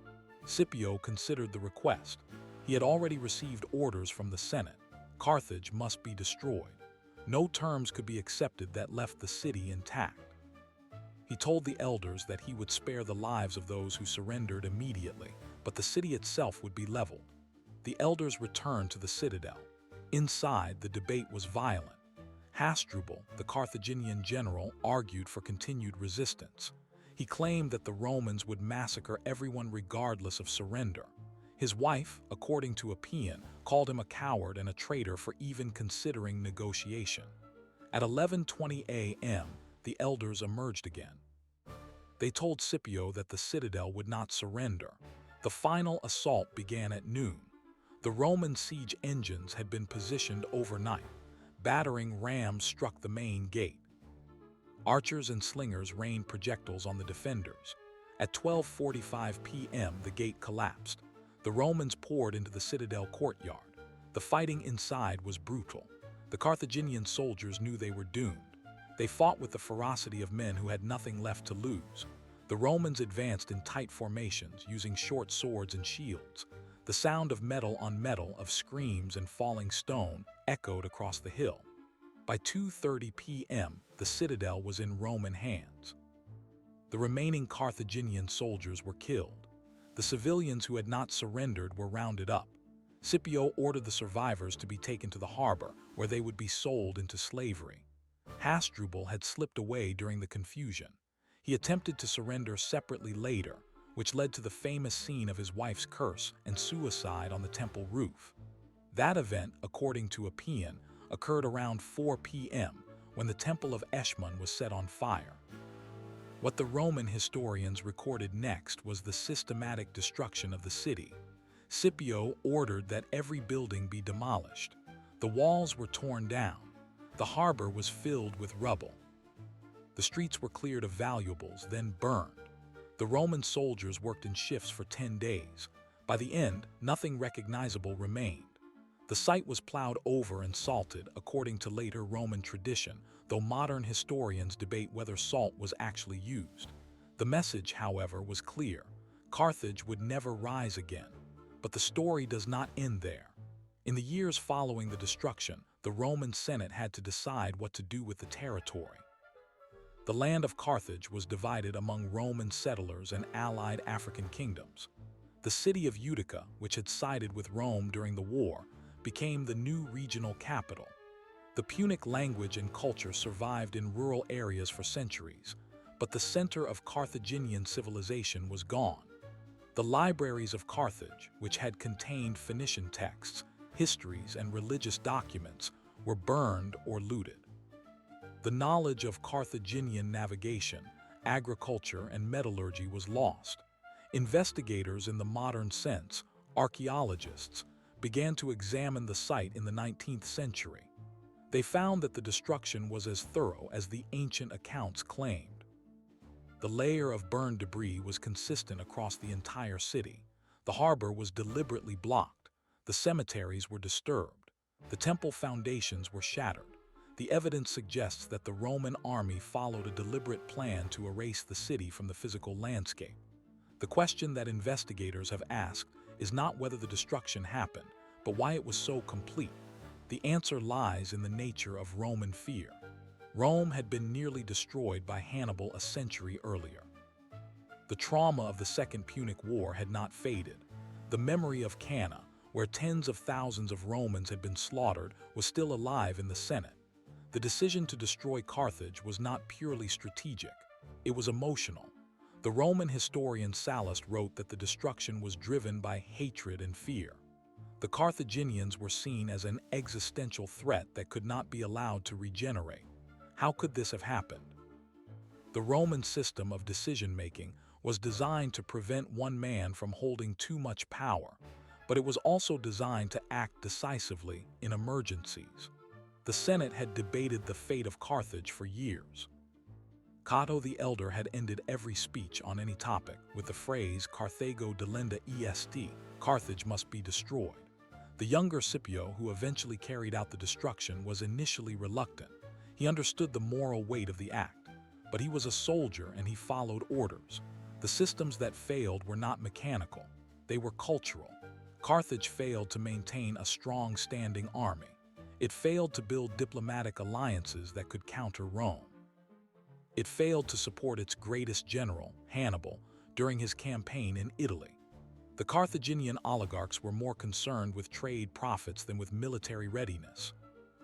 Scipio considered the request. He had already received orders from the Senate. Carthage must be destroyed. No terms could be accepted that left the city intact. He told the elders that he would spare the lives of those who surrendered immediately, but the city itself would be leveled. The elders returned to the citadel. Inside, the debate was violent. Hasdrubal, the Carthaginian general, argued for continued resistance. He claimed that the Romans would massacre everyone regardless of surrender. His wife, according to Appian, called him a coward and a traitor for even considering negotiation. At 11:20 a.m., the elders emerged again. They told Scipio that the citadel would not surrender. The final assault began at noon. The Roman siege engines had been positioned overnight. Battering rams struck the main gate. Archers and slingers rained projectiles on the defenders. At 12:45 p.m., the gate collapsed. The Romans poured into the citadel courtyard. The fighting inside was brutal. The Carthaginian soldiers knew they were doomed. They fought with the ferocity of men who had nothing left to lose. The Romans advanced in tight formations, using short swords and shields. The sound of metal on metal, of screams and falling stone, echoed across the hill. By 2:30 p.m., the citadel was in Roman hands. The remaining Carthaginian soldiers were killed. The civilians who had not surrendered were rounded up. Scipio ordered the survivors to be taken to the harbor, where they would be sold into slavery. Hasdrubal had slipped away during the confusion. He attempted to surrender separately later. which led to the famous scene of his wife's curse and suicide on the temple roof. That event, according to Appian, occurred around 4 p.m. when the temple of Eshmun was set on fire. What the Roman historians recorded next was the systematic destruction of the city. Scipio ordered that every building be demolished. The walls were torn down. The harbor was filled with rubble. The streets were cleared of valuables, then burned. The Roman soldiers worked in shifts for 10 days. By the end, nothing recognizable remained. The site was plowed over and salted, according to later Roman tradition, though modern historians debate whether salt was actually used. The message, however, was clear. Carthage would never rise again. But the story does not end there. In the years following the destruction, the Roman Senate had to decide what to do with the territory. The land of Carthage was divided among Roman settlers and allied African kingdoms. The city of Utica, which had sided with Rome during the war, became the new regional capital. The Punic language and culture survived in rural areas for centuries, but the center of Carthaginian civilization was gone. The libraries of Carthage, which had contained Phoenician texts, histories, and religious documents, were burned or looted. The knowledge of Carthaginian navigation, agriculture, and metallurgy was lost. Investigators in the modern sense, archaeologists, began to examine the site in the 19th century. They found that the destruction was as thorough as the ancient accounts claimed. The layer of burned debris was consistent across the entire city. The harbor was deliberately blocked. The cemeteries were disturbed. The temple foundations were shattered. The evidence suggests that the Roman army followed a deliberate plan to erase the city from the physical landscape. The question that investigators have asked is not whether the destruction happened, but why it was so complete. The answer lies in the nature of Roman fear. Rome had been nearly destroyed by Hannibal a century earlier. The trauma of the Second Punic War had not faded. The memory of Cannae, where tens of thousands of Romans had been slaughtered, was still alive in the Senate. The decision to destroy Carthage was not purely strategic. It was emotional. The Roman historian Sallust wrote that the destruction was driven by hatred and fear. The Carthaginians were seen as an existential threat that could not be allowed to regenerate. How could this have happened? The Roman system of decision-making was designed to prevent one man from holding too much power, but it was also designed to act decisively in emergencies. The Senate had debated the fate of Carthage for years. Cato the Elder had ended every speech on any topic with the phrase Carthago delenda est, Carthage must be destroyed. The younger Scipio, who eventually carried out the destruction, was initially reluctant. He understood the moral weight of the act, but he was a soldier and he followed orders. The systems that failed were not mechanical, they were cultural. Carthage failed to maintain a strong standing army. It failed to build diplomatic alliances that could counter Rome. It failed to support its greatest general, Hannibal, during his campaign in Italy. The Carthaginian oligarchs were more concerned with trade profits than with military readiness.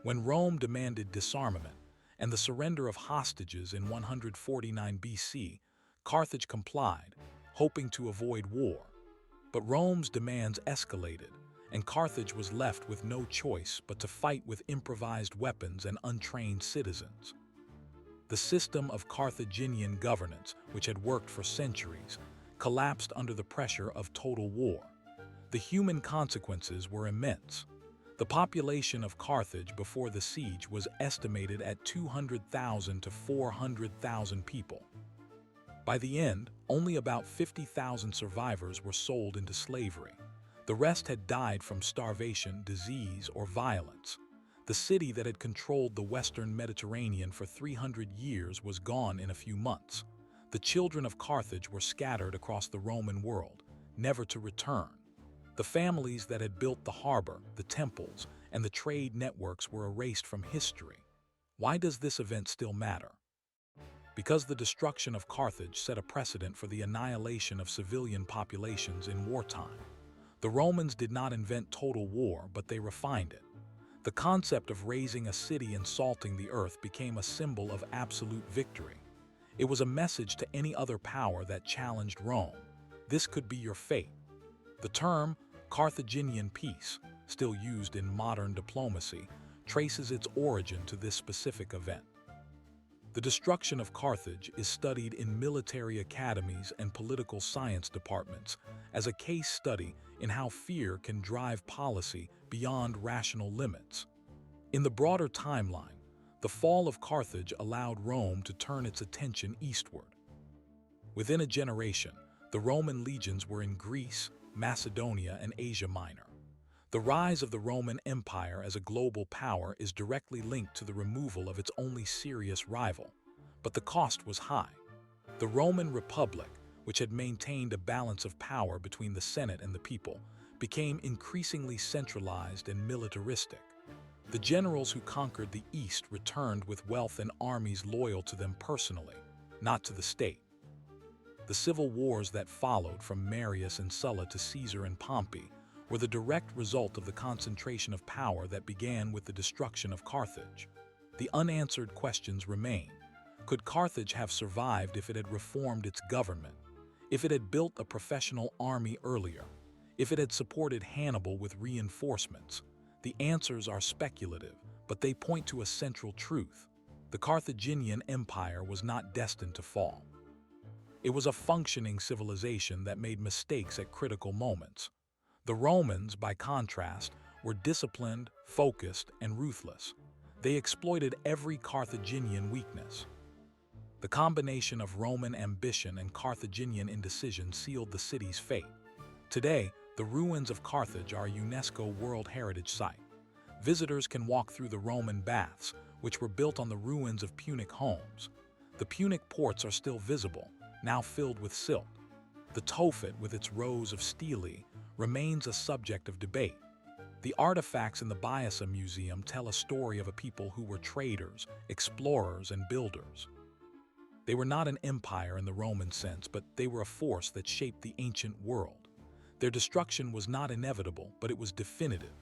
When Rome demanded disarmament and the surrender of hostages in 149 BC, Carthage complied, hoping to avoid war. But Rome's demands escalated, and Carthage was left with no choice but to fight with improvised weapons and untrained citizens. The system of Carthaginian governance, which had worked for centuries, collapsed under the pressure of total war. The human consequences were immense. The population of Carthage before the siege was estimated at 200,000 to 400,000 people. By the end, only about 50,000 survivors were sold into slavery. The rest had died from starvation, disease, or violence. The city that had controlled the Western Mediterranean for 300 years was gone in a few months. The children of Carthage were scattered across the Roman world, never to return. The families that had built the harbor, the temples, and the trade networks were erased from history. Why does this event still matter? Because the destruction of Carthage set a precedent for the annihilation of civilian populations in wartime. The Romans did not invent total war, but they refined it. The concept of razing a city and salting the earth became a symbol of absolute victory. It was a message to any other power that challenged Rome. This could be your fate. The term Carthaginian peace, still used in modern diplomacy, traces its origin to this specific event. The destruction of Carthage is studied in military academies and political science departments as a case study in how fear can drive policy beyond rational limits. In the broader timeline, the fall of Carthage allowed Rome to turn its attention eastward. Within a generation, the Roman legions were in Greece, Macedonia, and Asia Minor. The rise of the Roman Empire as a global power is directly linked to the removal of its only serious rival, but the cost was high. The Roman Republic, which had maintained a balance of power between the Senate and the people, became increasingly centralized and militaristic. The generals who conquered the East returned with wealth and armies loyal to them personally, not to the state. The civil wars that followed from Marius and Sulla to Caesar and Pompey were the direct result of the concentration of power that began with the destruction of Carthage. The unanswered questions remain. Could Carthage have survived if it had reformed its government? If it had built a professional army earlier? If it had supported Hannibal with reinforcements? The answers are speculative, but they point to a central truth. The Carthaginian Empire was not destined to fall. It was a functioning civilization that made mistakes at critical moments. The Romans, by contrast, were disciplined, focused, and ruthless. They exploited every Carthaginian weakness. The combination of Roman ambition and Carthaginian indecision sealed the city's fate. Today, the ruins of Carthage are a UNESCO World Heritage Site. Visitors can walk through the Roman baths, which were built on the ruins of Punic homes. The Punic ports are still visible, now filled with silt. The Tophet, with its rows of stelae, remains a subject of debate. The artifacts in the Byassa Museum tell a story of a people who were traders, explorers, and builders. They were not an empire in the Roman sense, but they were a force that shaped the ancient world. Their destruction was not inevitable, but it was definitive.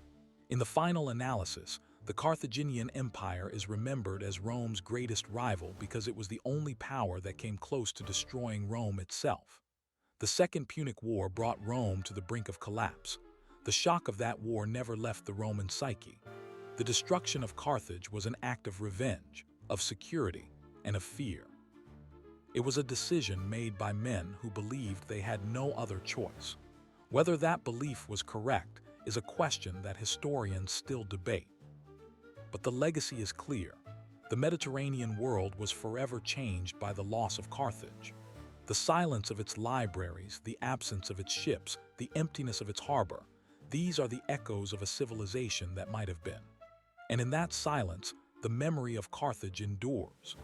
In the final analysis, the Carthaginian Empire is remembered as Rome's greatest rival because it was the only power that came close to destroying Rome itself. The Second Punic War brought Rome to the brink of collapse. The shock of that war never left the Roman psyche. The destruction of Carthage was an act of revenge, of security, and of fear. It was a decision made by men who believed they had no other choice. Whether that belief was correct is a question that historians still debate. But the legacy is clear. The Mediterranean world was forever changed by the loss of Carthage. The silence of its libraries, the absence of its ships, the emptiness of its harbor, these are the echoes of a civilization that might have been. And in that silence, the memory of Carthage endures.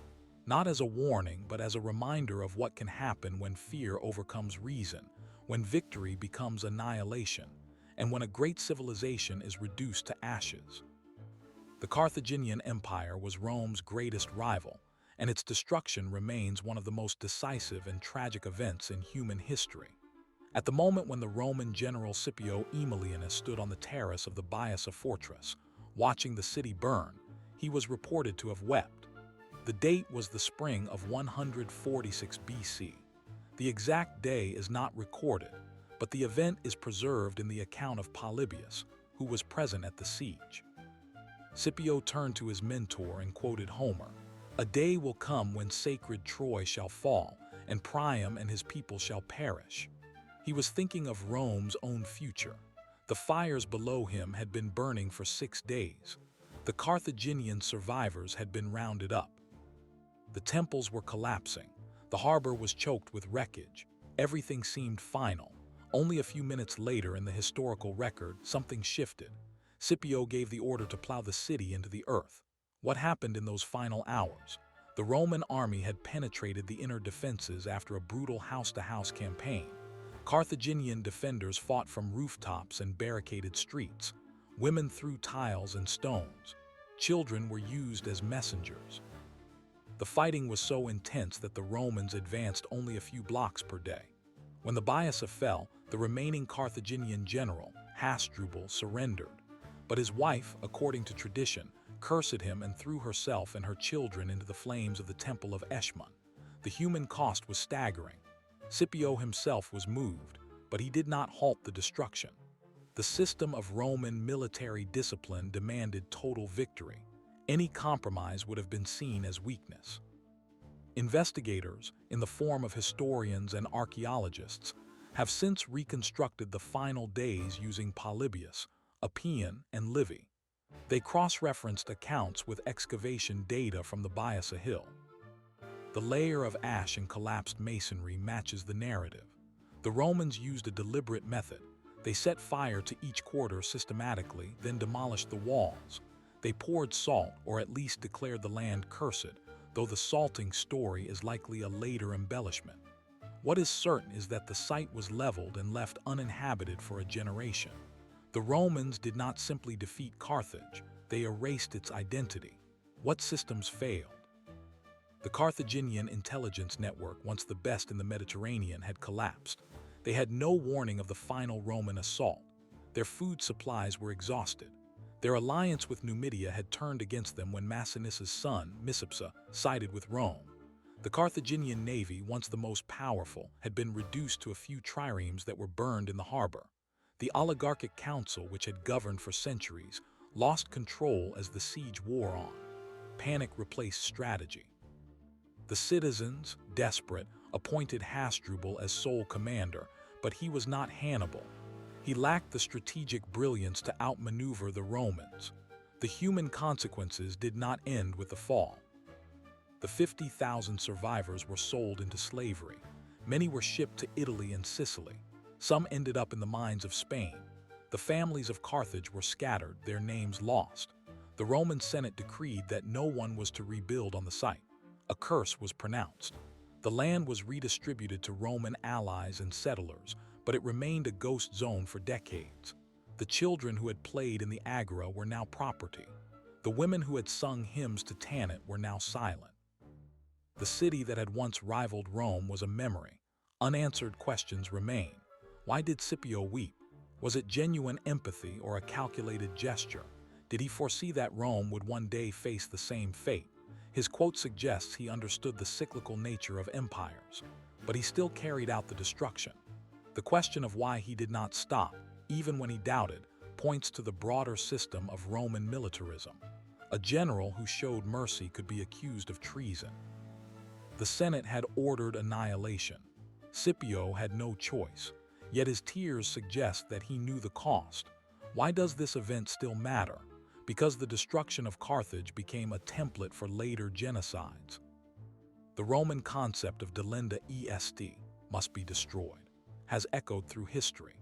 Not as a warning, but as a reminder of what can happen when fear overcomes reason, when victory becomes annihilation, and when a great civilization is reduced to ashes. The Carthaginian Empire was Rome's greatest rival, and its destruction remains one of the most decisive and tragic events in human history. At the moment when the Roman general Scipio Aemilianus stood on the terrace of the Byassa fortress, watching the city burn, he was reported to have wept. The date was the spring of 146 BC. The exact day is not recorded, but the event is preserved in the account of Polybius, who was present at the siege. Scipio turned to his mentor and quoted Homer, "A day will come when sacred Troy shall fall, and Priam and his people shall perish." He was thinking of Rome's own future. The fires below him had been burning for 6 days. The Carthaginian survivors had been rounded up. The temples were collapsing. The harbor was choked with wreckage. Everything seemed final. Only a few minutes later in the historical record, something shifted. Scipio gave the order to plow the city into the earth. What happened in those final hours? The Roman army had penetrated the inner defenses after a brutal house-to-house campaign. Carthaginian defenders fought from rooftops and barricaded streets. Women threw tiles and stones. Children were used as messengers. The fighting was so intense that the Romans advanced only a few blocks per day. When the Byassa fell, the remaining Carthaginian general, Hasdrubal, surrendered. But his wife, according to tradition, cursed him and threw herself and her children into the flames of the temple of Eshmun. The human cost was staggering. Scipio himself was moved, but he did not halt the destruction. The system of Roman military discipline demanded total victory. Any compromise would have been seen as weakness. Investigators, in the form of historians and archaeologists, have since reconstructed the final days using Polybius, Appian, and Livy. They cross-referenced accounts with excavation data from the Biasa Hill. The layer of ash and collapsed masonry matches the narrative. The Romans used a deliberate method. They set fire to each quarter systematically, then demolished the walls. They poured salt, or at least declared the land cursed, though the salting story is likely a later embellishment. What is certain is that the site was leveled and left uninhabited for a generation. The Romans did not simply defeat Carthage, they erased its identity. What systems failed? The Carthaginian intelligence network, once the best in the Mediterranean, had collapsed. They had no warning of the final Roman assault. Their food supplies were exhausted. Their alliance with Numidia had turned against them when Masiniss's son, Micipsa, sided with Rome. The Carthaginian navy, once the most powerful, had been reduced to a few triremes that were burned in the harbor. The oligarchic council, which had governed for centuries, lost control as the siege wore on. Panic replaced strategy. The citizens, desperate, appointed Hasdrubal as sole commander, but he was not Hannibal. He lacked the strategic brilliance to outmaneuver the Romans. The human consequences did not end with the fall. The 50,000 survivors were sold into slavery. Many were shipped to Italy and Sicily. Some ended up in the mines of Spain. The families of Carthage were scattered, their names lost. The Roman Senate decreed that no one was to rebuild on the site. A curse was pronounced. The land was redistributed to Roman allies and settlers, but it remained a ghost zone for decades. The children who had played in the agora were now property. The women who had sung hymns to Tanit were now silent. The city that had once rivaled Rome was a memory. Unanswered questions remain. Why did Scipio weep? Was it genuine empathy or a calculated gesture? Did he foresee that Rome would one day face the same fate? His quote suggests he understood the cyclical nature of empires, but he still carried out the destruction. The question of why he did not stop, even when he doubted, points to the broader system of Roman militarism. A general who showed mercy could be accused of treason. The Senate had ordered annihilation. Scipio had no choice, yet his tears suggest that he knew the cost. Why does this event still matter? Because the destruction of Carthage became a template for later genocides. The Roman concept of delenda est, must be destroyed, has echoed through history.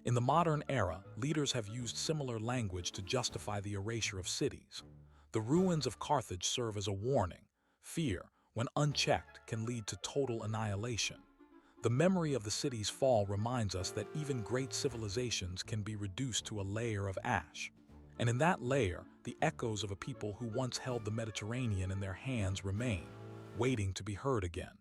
In the modern era, leaders have used similar language to justify the erasure of cities. The ruins of Carthage serve as a warning. Fear, when unchecked, can lead to total annihilation. The memory of the city's fall reminds us that even great civilizations can be reduced to a layer of ash. And in that layer, the echoes of a people who once held the Mediterranean in their hands remain, waiting to be heard again.